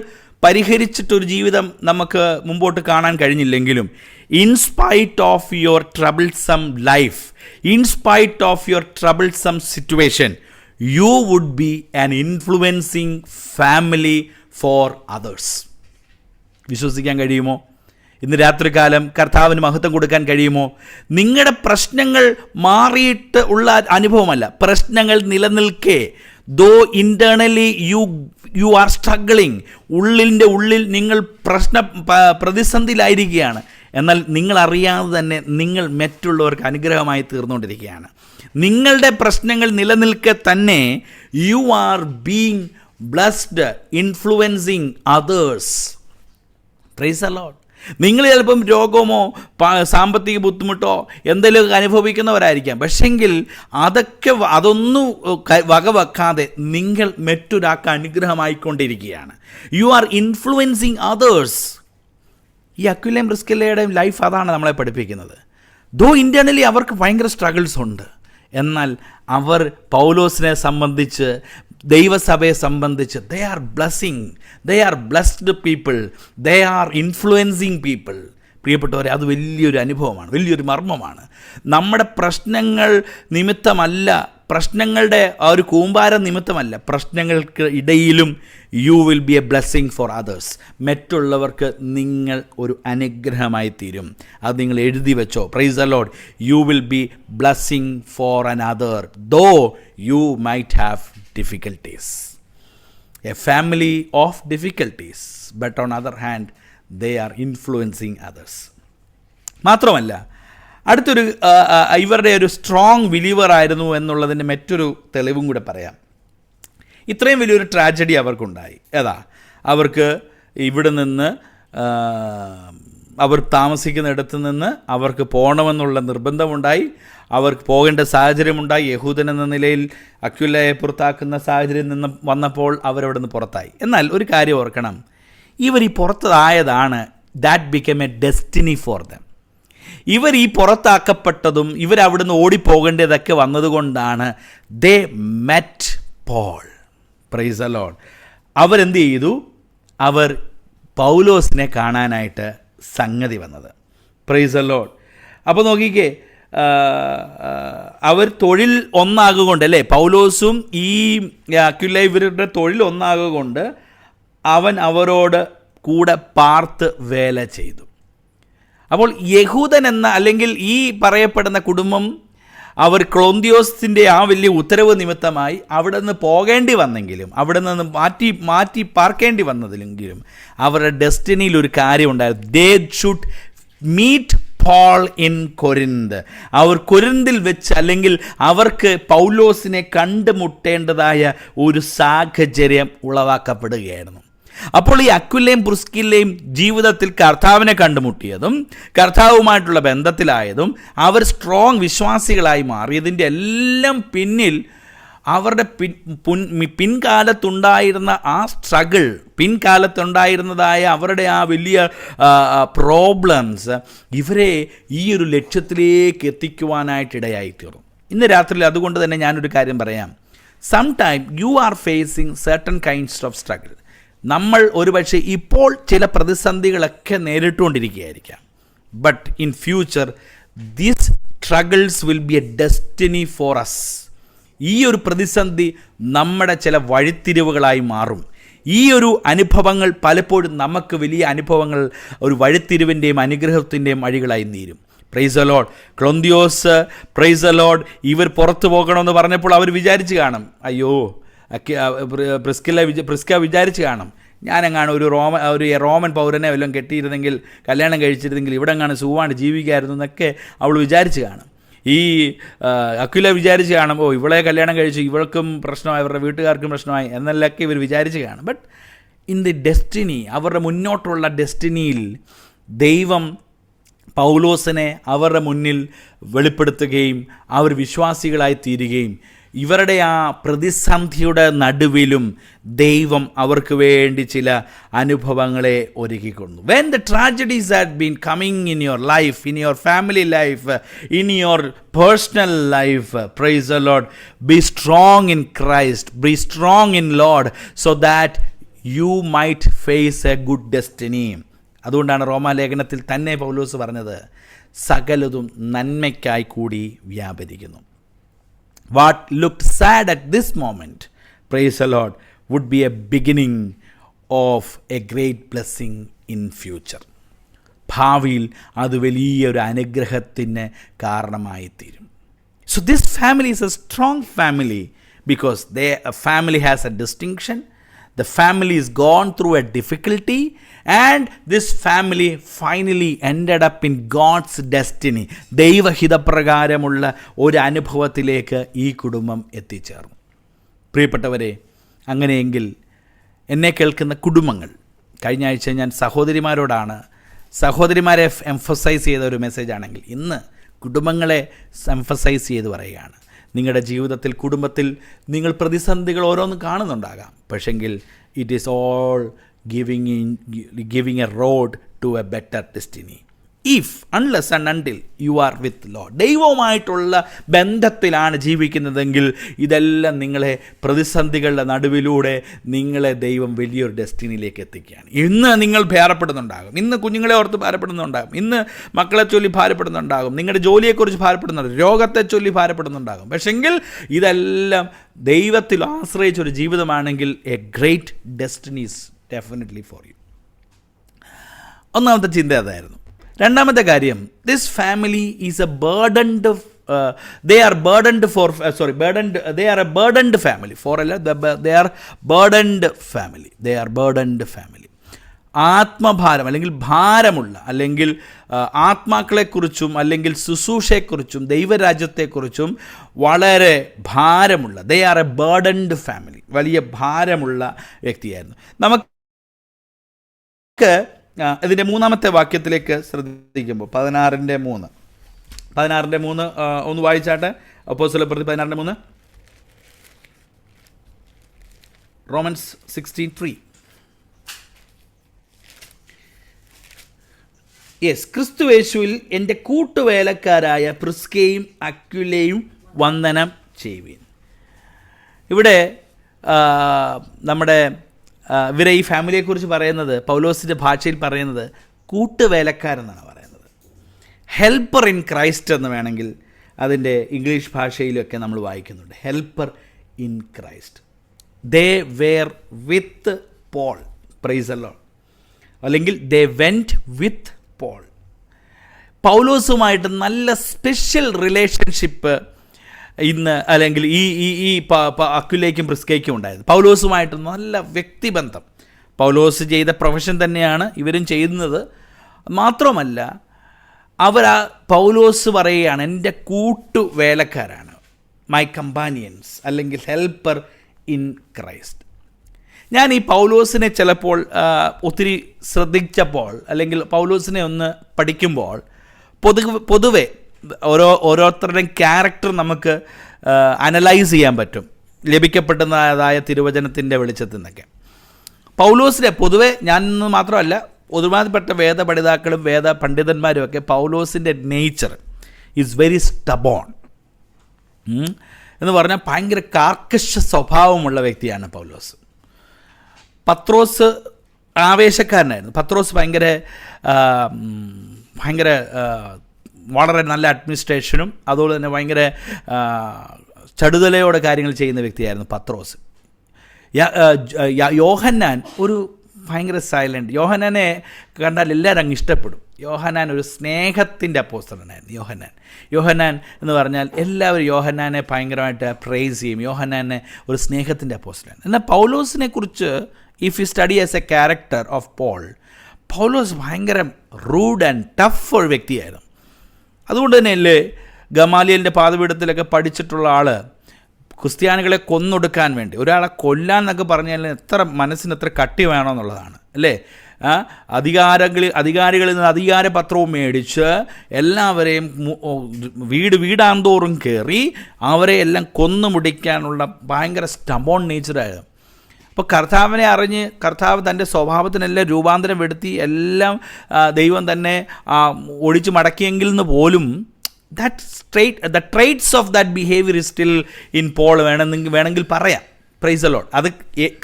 പരിഹരിച്ചിട്ടൊരു ജീവിതം നമുക്ക് മുമ്പോട്ട് കാണാൻ കഴിഞ്ഞില്ലെങ്കിലും in spite of your troublesome life, in spite of your troublesome situation, you would be an influencing family for others. വിശ്വസിക്കാൻ കഴിയുമോ? ഇന്ന് രാത്രികാലം കർത്താവിന് മഹത്വം കൊടുക്കാൻ കഴിയുമോ? നിങ്ങളുടെ പ്രശ്നങ്ങൾ മാറിയിട്ട് ഉള്ള അനുഭവമല്ല, പ്രശ്നങ്ങൾ നിലനിൽക്കെ ദോ ഇൻറ്റേർണലി യു ആർ സ്ട്രഗ്ലിങ്, ഉള്ളിൽ നിങ്ങൾ പ്രതിസന്ധിയിലായിരിക്കുകയാണ്. എന്നാൽ നിങ്ങളറിയാതെ തന്നെ നിങ്ങൾ മറ്റുള്ളവർക്ക് അനുഗ്രഹമായി തീർന്നുകൊണ്ടിരിക്കുകയാണ്. നിങ്ങളുടെ പ്രശ്നങ്ങൾ നിലനിൽക്കെ തന്നെ you are being blessed, influencing others. Price the Lord. നിങ്ങൾ ചിലപ്പം രോഗമോ സാമ്പത്തിക ബുദ്ധിമുട്ടോ എന്തെങ്കിലുമൊക്കെ അനുഭവിക്കുന്നവരായിരിക്കാം. പക്ഷെങ്കിൽ അതൊന്നും വകവെക്കാതെ നിങ്ങൾ മറ്റൊരാൾക്ക് അനുഗ്രഹമായിക്കൊണ്ടിരിക്കുകയാണ്. You are influencing others. ഈ അക്വിലയും പ്രിസ്കില്ലയുടെയും ലൈഫ് അതാണ് നമ്മളെ പഠിപ്പിക്കുന്നത്. ദോ ഇൻറ്റേർണലി അവർക്ക് ഭയങ്കര സ്ട്രഗിൾസ് ഉണ്ട്, എന്നാൽ അവർ പൗലോസിനെ സംബന്ധിച്ച്, ദൈവസഭയെ സംബന്ധിച്ച് they are blessing, they are blessed people, they are influencing people. പ്രിയപ്പെട്ടവരെ, അത് വലിയൊരു അനുഭവമാണ്, വലിയൊരു മർമ്മമാണ്. നമ്മുടെ പ്രശ്നങ്ങൾ നിമിത്തമല്ല, പ്രശ്നങ്ങളുടെ ആ ഒരു കൂമ്പാരം നിമിത്തമല്ല, പ്രശ്നങ്ങൾക്ക് ഇടയിലും you will be a blessing for others. മറ്റുള്ളവർക്ക് നിങ്ങൾ ഒരു അനുഗ്രഹമായി തീരും. അത് നിങ്ങൾ എഴുതി വെച്ചോ. Praise the Lord. You will be blessing for another though you might have difficulties, a family of difficulties, but on other hand they are influencing others. മാത്രമല്ല, അടുത്തൊരു ഇവരുടെ ഒരു സ്ട്രോങ് ബിലീവർ ആയിരുന്നു എന്നുള്ളതിൻ്റെ മറ്റൊരു തെളിവും കൂടെ പറയാം. ഇത്രയും വലിയൊരു ട്രാജഡി അവർക്കുണ്ടായി. അവർക്ക് ഇവിടെ നിന്ന് അവർ താമസിക്കുന്നിടത്ത് നിന്ന് അവർക്ക് പോകണമെന്നുള്ള നിർബന്ധമുണ്ടായി. അവർക്ക് പോകേണ്ട സാഹചര്യമുണ്ടായി. യഹൂദൻ എന്ന നിലയിൽ അക്വിലയെ പുറത്താക്കുന്ന സാഹചര്യം നിന്ന് വന്നപ്പോൾ അവരവിടെ നിന്ന് പുറത്തായി. എന്നാൽ ഒരു കാര്യം ഓർക്കണം, ഇവർ ഈ പുറത്തായതാണ് that become a destiny for them. ഇവർ ഈ പുറത്താക്കപ്പെട്ടതും ഇവരവിടുന്ന് ഓടിപ്പോകേണ്ടതൊക്കെ വന്നതുകൊണ്ടാണ് they met Paul. Praise the Lord. അവരെന്ത് ചെയ്തു? അവർ പൗലോസിനെ കാണാനായിട്ട് സംഗതി വന്നത്. Praise the Lord. അപ്പോൾ നോക്കിക്കേ, അവർ തൊഴിൽ ഒന്നാകുകൊണ്ട്, അല്ലേ, പൗലോസും ഈ അക്വില ഇവരുടെ തൊഴിൽ ഒന്നാകുകൊണ്ട് അവൻ അവരോട് കൂടെ പാർത്ത് വേല ചെയ്തു. അപ്പോൾ യഹൂദൻ എന്ന, അല്ലെങ്കിൽ ഈ പറയപ്പെടുന്ന കുടുംബം, അവർ ക്ലോന്തിയോസിൻ്റെ ആ വലിയ ഉത്തരവ് നിമിത്തമായി അവിടെ നിന്ന് പോകേണ്ടി വന്നെങ്കിലും, അവിടെ നിന്ന് മാറ്റി പാർക്കേണ്ടി വന്നതിലെങ്കിലും അവരുടെ ഡെസ്റ്റിനിയിൽ ഒരു കാര്യമുണ്ടായിരുന്നു. They should meet Paul in Corinth. അവർ കൊരിന്തിൽ വെച്ച്, അല്ലെങ്കിൽ അവർക്ക് പൗലോസിനെ കണ്ടുമുട്ടേണ്ടതായ ഒരു സാഹചര്യം ഉളവാക്കപ്പെടുകയായിരുന്നു. അപ്പോൾ ഈ അക്വിലയും പ്രിസ്കില്ലയും ജീവിതത്തിൽ കർത്താവിനെ കണ്ടുമുട്ടിയതും കർത്താവുമായിട്ടുള്ള ബന്ധത്തിലായതും അവർ സ്ട്രോങ് വിശ്വാസികളായി മാറിയതിൻ്റെ എല്ലാം പിന്നിൽ അവരുടെ പിൻകാലത്തുണ്ടായിരുന്ന ആ സ്ട്രഗിൾ, പിൻകാലത്തുണ്ടായിരുന്നതായ അവരുടെ ആ വലിയ പ്രോബ്ലംസ് ഇവരെ ഈ ഒരു ലക്ഷ്യത്തിലേക്ക് എത്തിക്കുവാനായിട്ടിടയായി തീർന്നു. ഇന്ന് രാത്രി അതുകൊണ്ട് തന്നെ ഞാനൊരു കാര്യം പറയാം. Sometime you are facing certain kinds of struggle. നമ്മൾ ഒരുപക്ഷെ ഇപ്പോൾ ചില പ്രതിസന്ധികളൊക്കെ നേരിട്ടുകൊണ്ടിരിക്കുകയായിരിക്കാം. But in future these struggles will be a destiny for us. ഈ ഒരു പ്രതിസന്ധി നമ്മുടെ ചില വഴിത്തിരിവുകളായി മാറും. ഈ ഒരു അനുഭവങ്ങൾ പലപ്പോഴും നമുക്ക് വലിയ അനുഭവങ്ങൾ, ഒരു വഴിത്തിരിവിൻ്റെയും അനുഗ്രഹത്തിൻ്റെയും വഴികളായി തീരും. Praise the Lord. ക്ലോന്തിയോസ്, പ്രൈസ് ദി ലോർഡ്, ഇവർ പുറത്തു പോകണമെന്ന് പറഞ്ഞപ്പോൾ അവർ വിചാരിച്ച് കാണും, അയ്യോ, പ്രിസ്കില്ല വിചാരിച്ച് കാണും, ഞാനെങ്ങാണ് ഒരു റോമൻ പൗരനെ വല്ലതും കെട്ടിയിരുന്നെങ്കിൽ, കല്യാണം കഴിച്ചിരുന്നെങ്കിൽ ഇവിടെ എങ്ങാണ് സുഖമാണ് ജീവിക്കായിരുന്നു എന്നൊക്കെ അവൾ വിചാരിച്ച് കാണും. ഈ അക്വില വിചാരിച്ച് കാണും, ഓ, ഇവളെ കല്യാണം കഴിച്ചു, ഇവൾക്കും പ്രശ്നമായി, അവരുടെ വീട്ടുകാർക്കും പ്രശ്നമായി എന്നല്ലൊക്കെ ഇവർ വിചാരിച്ച് കാണും. ബട്ട് ഇൻ ദി ഡെസ്റ്റിനി, അവരുടെ മുന്നോട്ടുള്ള ഡെസ്റ്റിനിയിൽ ദൈവം പൗലോസിനെ അവരുടെ മുന്നിൽ വെളിപ്പെടുത്തുകയും അവർ വിശ്വാസികളായി തീരുകയും ഇവരുടെ ആ പ്രതിസന്ധിയുടെ നടുവിലും ദൈവം അവർക്ക് വേണ്ടി ചില അനുഭവങ്ങളെ ഒരുക്കിക്കൊണ്ടു. When the tragedies had been coming in your life, in your family life, in your personal life, praise the Lord, be strong in Christ, be strong in Lord, so that you might face a good destiny. അതുകൊണ്ടാണ് റോമാലേഖനത്തിൽ തന്നെ പൗലോസ് പറഞ്ഞത്, സകലതും നന്മയ്ക്കായി കൂടി വ്യാപരിക്കുന്നു. What looked sad at this moment, praise the Lord, would be a beginning of a great blessing in future. ഭാവിയിൽ അത് വലിയൊരു അനുഗ്രഹത്തിന് കാരണമായിത്തീരും. So this family is a strong family because a family has a distinction. The family is gone through a difficulty and this family finally ended up in God's destiny. ദൈവഹിതപ്രകാരമുള്ള ഒരു അനുഭവത്തിലേക്ക് ഈ കുടുംബം എത്തിച്ചേർന്നു. പ്രിയപ്പെട്ടവരെ, അങ്ങനെയെങ്കിൽ എന്നെ കേൾക്കുന്ന കുടുംബങ്ങൾ, കഴിഞ്ഞ ആഴ്ച ഞാൻ സഹോദരിമാരെ എംഫസൈസ് ചെയ്ത ഒരു മെസ്സേജാണെങ്കിൽ ഇന്ന് കുടുംബങ്ങളെ എംഫസൈസ് ചെയ്ത് പറയുകയാണ്. നിങ്ങളുടെ ജീവിതത്തിൽ, കുടുംബത്തിൽ നിങ്ങൾ പ്രതിസന്ധികൾ ഓരോന്നും കാണുന്നുണ്ടാകാം. പക്ഷെങ്കിൽ it is all giving a road to a better destiny. If unless and until you are with Lord, ദൈവവുമായിട്ടുള്ള ബന്ധത്തിലാണ് ജീവിക്കുന്നതെങ്കിൽ ഇതെല്ലാം നിങ്ങളെ പ്രതിസന്ധികളുടെ നടുവിലൂടെ നിങ്ങളെ ദൈവം വലിയൊരു ഡെസ്റ്റിനിയിലേക്ക് എത്തിക്കുകയാണ്. ഇന്ന് നിങ്ങൾ ഭാരപ്പെടുന്നുണ്ടാകും, ഇന്ന് കുഞ്ഞുങ്ങളെ ഓർത്ത് ഭാരപ്പെടുന്നുണ്ടാകും, ഇന്ന് മക്കളെ ചൊല്ലി ഭാരപ്പെടുന്നുണ്ടാകും, നിങ്ങളുടെ ജോലിയെക്കുറിച്ച് ഭാരപ്പെടുന്നുണ്ട്, രോഗത്തെ ചൊല്ലി ഭാരപ്പെടുന്നുണ്ടാകും. പക്ഷെങ്കിൽ ഇതെല്ലാം ദൈവത്തിൽ ആശ്രയിച്ചൊരു ജീവിതമാണെങ്കിൽ a great destiny is definitely for you. ഒന്നാമത്തെ ചിന്ത അതായിരുന്നു. രണ്ടാമത്തെ കാര്യം, this family is a burdened, they are burdened family. ആത്മഭാരം അല്ലെങ്കിൽ ഭാരമുള്ള, അല്ലെങ്കിൽ ആത്മാക്കളെക്കുറിച്ചും അല്ലെങ്കിൽ ശുശ്രൂഷയെക്കുറിച്ചും ദൈവരാജ്യത്തെക്കുറിച്ചും വളരെ ഭാരമുള്ള, they are a burdened family, വലിയ ഭാരമുള്ള വ്യക്തിയായിരുന്നു. നമുക്ക് ഇതിൻ്റെ മൂന്നാമത്തെ വാക്യത്തിലേക്ക് ശ്രദ്ധിക്കുമ്പോൾ 16:3 ഒന്ന് വായിച്ചാട്ടെ. അപ്പോസ്തലപ്രവൃത്തി 16:3, റോമൻസ് 16:3. യെസ്, ക്രിസ്തുയേശുവിൽ എൻ്റെ കൂട്ടുവേലക്കാരായ പ്രിസ്കയും അക്വിലയും വന്ദനം ചെയ്യുവിൻ. ഇവിടെ നമ്മുടെ ഇവരെ ഈ ഫാമിലിയെക്കുറിച്ച് പറയുന്നത്, പൗലോസിൻ്റെ ഭാഷയിൽ പറയുന്നത് കൂട്ടുവേലക്കാരെന്നാണ് പറയുന്നത്. ഹെൽപ്പർ ഇൻ ക്രൈസ്റ്റ് എന്ന് വേണമെങ്കിൽ അതിൻ്റെ ഇംഗ്ലീഷ് ഭാഷയിലൊക്കെ നമ്മൾ വായിക്കുന്നുണ്ട്. Helper in Christ. They were with Paul, praise the Lord. അല്ലെങ്കിൽ ദേ വെൻറ്റ് വിത്ത് പോൾ. പൗലോസുമായിട്ട് നല്ല സ്പെഷ്യൽ റിലേഷൻഷിപ്പ് ഇന്ന് അല്ലെങ്കിൽ ഈ അക്വിലയ്ക്കും പ്രിസ്കയ്ക്കും ഉണ്ടായത്. പൗലോസുമായിട്ട് നല്ല വ്യക്തിബന്ധം. പൗലോസ് ചെയ്ത പ്രൊഫഷൻ തന്നെയാണ് ഇവരും ചെയ്യുന്നത്. മാത്രമല്ല, പൗലോസ് പറയുകയാണ് എൻ്റെ കൂട്ടുവേലക്കാരാണ്, മൈ കമ്പാനിയൻസ്, അല്ലെങ്കിൽ ഹെൽപ്പർ ഇൻ ക്രൈസ്റ്റ്. ഞാൻ ഈ പൗലോസിനെ ചിലപ്പോൾ ഒത്തിരി ശ്രദ്ധിച്ചപ്പോൾ, അല്ലെങ്കിൽ പൗലോസിനെ ഒന്ന് പഠിക്കുമ്പോൾ പൊതുവെ ഓരോരുത്തരുടെയും ക്യാരക്ടർ നമുക്ക് അനലൈസ് ചെയ്യാൻ പറ്റും, ലഭിക്കപ്പെടുന്നതായ തിരുവചനത്തിൻ്റെ വെളിച്ചത്തിൽ നിന്നൊക്കെ. പൗലോസിനെ പൊതുവെ ഞാനെന്ന് മാത്രമല്ല, ഒരുമാതിരിപ്പെട്ട വേദപഠിതാക്കളും വേദ പണ്ഡിതന്മാരും ഒക്കെ പൗലോസിൻ്റെ നേച്ചർ ഈസ് വെരി സ്റ്റബോൺ എന്ന് പറഞ്ഞാൽ ഭയങ്കര കാർക്കശ സ്വഭാവമുള്ള വ്യക്തിയാണ് പൗലോസ്. പത്രോസ് ആവേശക്കാരനായിരുന്നു. പത്രോസ് ഭയങ്കര വളരെ നല്ല അഡ്മിനിസ്ട്രേഷനും അതുപോലെ തന്നെ ഭയങ്കര ചടുതലയോടെ കാര്യങ്ങൾ ചെയ്യുന്ന വ്യക്തിയായിരുന്നു പത്രോസ്. യോഹന്നാൻ ഒരു ഭയങ്കര സൈലൻറ്റ്. യോഹന്നാനെ കണ്ടാൽ എല്ലാവരും അങ്ങ് ഇഷ്ടപ്പെടും. യോഹന്നാൻ ഒരു സ്നേഹത്തിൻ്റെ അപ്പോസ്തലനായിരുന്നു. യോഹന്നാൻ എന്ന് പറഞ്ഞാൽ എല്ലാവരും യോഹന്നാനെ ഭയങ്കരമായിട്ട് പ്രൈസ് ചെയ്യും. യോഹന്നാനെ ഒരു സ്നേഹത്തിൻ്റെ അപ്പോസ്തലൻ. എന്നാൽ പൗലോസിനെ കുറിച്ച് if you study as a character of Paulose ഭയങ്കര റൂഡ് ആൻഡ് ടഫ് ഒരു വ്യക്തിയായിരുന്നു. അതുകൊണ്ട് തന്നെയല്ലേ ഗമാലിയലിൻ്റെ പാദപീഠത്തിലൊക്കെ പഠിച്ചിട്ടുള്ള ആൾ ക്രിസ്ത്യാനികളെ കൊന്നൊടുക്കാൻ വേണ്ടി, ഒരാളെ കൊല്ലാൻ എന്നൊക്കെ പറഞ്ഞാൽ മനസ്സിന് എത്ര കട്ടി വേണമെന്നുള്ളതാണ് അല്ലേ. അധികാരികളിൽ നിന്ന് അധികാരപത്രവും മേടിച്ച് എല്ലാവരെയും വീടാന്തോറും കയറി അവരെ എല്ലാം കൊന്നു മുടിക്കാനുള്ള ഭയങ്കര സ്റ്റബോൺ നേച്ചറായിരുന്നു. അപ്പോൾ കർത്താവിനെ അറിഞ്ഞ് കർത്താവ് തൻ്റെ സ്വഭാവത്തിനെല്ലാം രൂപാന്തരം വരുത്തി എല്ലാം ദൈവം തന്നെ ഒഴിച്ചു മടക്കിയെങ്കിൽ നിന്ന് പോലും the traits of that behavior is still in Paul വേണമെങ്കിൽ പറയാം. Price the Lord. അത്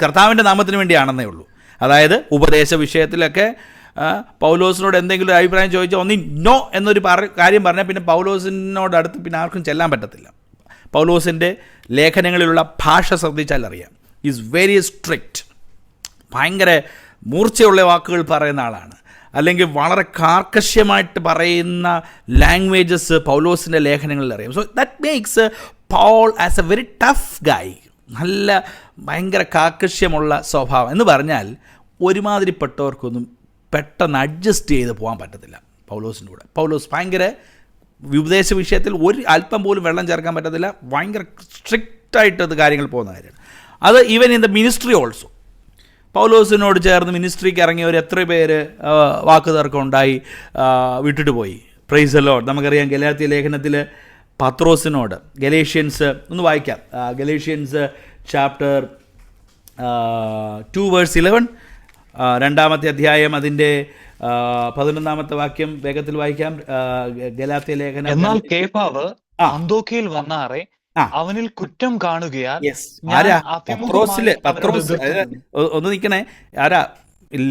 കർത്താവിൻ്റെ നാമത്തിന് വേണ്ടിയാണെന്നേ ഉള്ളൂ. അതായത് ഉപദേശ വിഷയത്തിലൊക്കെ പൗലോസിനോട് എന്തെങ്കിലും ഒരു അഭിപ്രായം ചോദിച്ചാൽ ഒന്ന് നോ എന്നൊരു കാര്യം പറഞ്ഞാൽ പിന്നെ പൗലോസിനോട് അടുത്ത് പിന്നെ ആർക്കും ചെല്ലാൻ പറ്റത്തില്ല. പൗലോസിൻ്റെ ലേഖനങ്ങളിലുള്ള ഭാഷ ശ്രദ്ധിച്ചാൽ അറിയാം. Is very strict. ഭയങ്കര മൂർച്ചയുള്ള വാക്കുകൾ പറയുന്ന ആളാണ്. അല്ലെങ്കിൽ വളരെ കാർക്കശ്യമായിട്ട് പറയുന്ന ലാംഗ്വേജസ് പൗലോസിൻ്റെ ലേഖനങ്ങളിൽ അറിയാം. So that makes Paul as a very tough guy. നല്ല ഭയങ്കര കാർക്കശ്യമുള്ള സ്വഭാവം എന്ന് പറഞ്ഞാൽ ഒരുമാതിരിപ്പെട്ടവർക്കൊന്നും പെട്ടെന്ന് അഡ്ജസ്റ്റ് ചെയ്ത് പോകാൻ പറ്റത്തില്ല പൗലോസിൻ്റെ കൂടെ. പൗലോസ് ഭയങ്കര ഉപദേശ വിഷയത്തിൽ ഒരു അല്പം പോലും വെള്ളം ചേർക്കാൻ പറ്റത്തില്ല. ഭയങ്കര സ്ട്രിക്റ്റായിട്ട് അത് കാര്യങ്ങൾ പോകുന്ന കാര്യമാണ്. അത് even in the ministry also. പൗലോസിനോട് ചേർന്ന് മിനിസ്ട്രിക്ക് ഇറങ്ങിയവർ എത്ര പേര് വാക്ക് തർക്കം ഉണ്ടായി വിട്ടിട്ട് പോയി. Price the Lord. നമുക്കറിയാം ഗലാത്യ ലേഖനത്തിൽ പത്രോസിനോട് ഗലേഷ്യൻസ് ഒന്ന് വായിക്കാം. ഗലേഷ്യൻസ് ചാപ്റ്റർ 2:11 രണ്ടാമത്തെ അധ്യായം അതിൻ്റെ 11-ാമത്തെ വാക്യം വേഗത്തിൽ വായിക്കാം. ഗലാത്യ ലേഖനം. എന്നാൽ കേഫാവ് അന്തോക്കയിൽ വന്നാറെ അവനിൽ കുറ്റം കാണുകയാൽ ഒന്ന് നിൽക്കണേ, ആരാ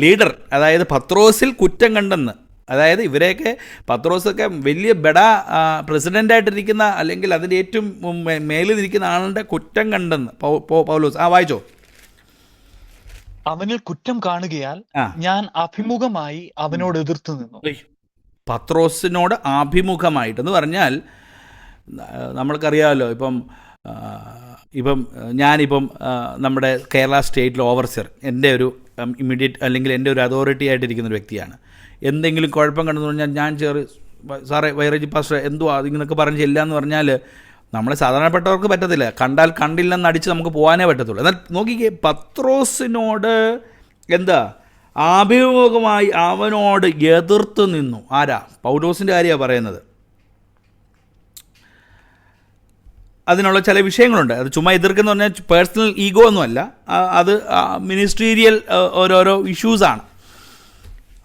ലീഡർ, അതായത് പത്രോസിൽ കുറ്റം കണ്ടെന്ന്. അതായത് ഇവരെയൊക്കെ പത്രോസൊക്കെ വലിയ ബെഡാ പ്രസിഡൻ്റായിട്ടിരിക്കുന്ന അല്ലെങ്കിൽ അതിൻ്റെ ഏറ്റവും മേലിൽ നിൽക്കുന്ന ആളുടെ കുറ്റം കണ്ടെന്ന് പൗലോസ്. വായിച്ചോ. അവനിൽ കുറ്റം കാണുകയാൽ ഞാൻ അഭിമുഖമായി അവനോട് എതിർത്തു നിന്നു. പത്രോസിനോട് അഭിമുഖമായിട്ടെന്ന് പറഞ്ഞാൽ നമ്മൾക്കറിയാമല്ലോ, ഇപ്പം ഞാനിപ്പം നമ്മുടെ കേരള സ്റ്റേറ്റിൽ ഓവർസിയർ, എൻ്റെ ഒരു ഇമ്മീഡിയറ്റ് അല്ലെങ്കിൽ എൻ്റെ ഒരു അതോറിറ്റി ആയിട്ടിരിക്കുന്നൊരു വ്യക്തിയാണ്. എന്തെങ്കിലും കുഴപ്പം കണ്ടെന്ന് പറഞ്ഞാൽ ഞാൻ സാറേ വൈറേജ് പാസ്റ്റർ എന്തുവാ അതിങ്ങനൊക്കെ പറഞ്ഞ് ചെല്ലാന്ന് പറഞ്ഞാൽ നമ്മളെ സാധാരണപ്പെട്ടവർക്ക് പറ്റത്തില്ല. കണ്ടാൽ കണ്ടില്ലെന്ന് അടിച്ച് നമുക്ക് പോകാനേ പറ്റത്തുള്ളൂ. എന്നാൽ നോക്കിക്കേ, പത്രോസിനോട് എന്താ അഭിമുഖമായി അവനോട് എതിർത്ത് നിന്നു. ആരാ? പൗലോസിൻ്റെ കാര്യമാണ് പറയുന്നത്. അതിനുള്ള ചില വിഷയങ്ങളുണ്ട്. അത് ചുമ്മാ എതിർക്കെന്ന് പറഞ്ഞാൽ പേഴ്സണൽ ഈഗോ ഒന്നുമല്ല, അത് മിനിസ്ട്രീരിയൽ ഓരോരോ ഇഷ്യൂസാണ്.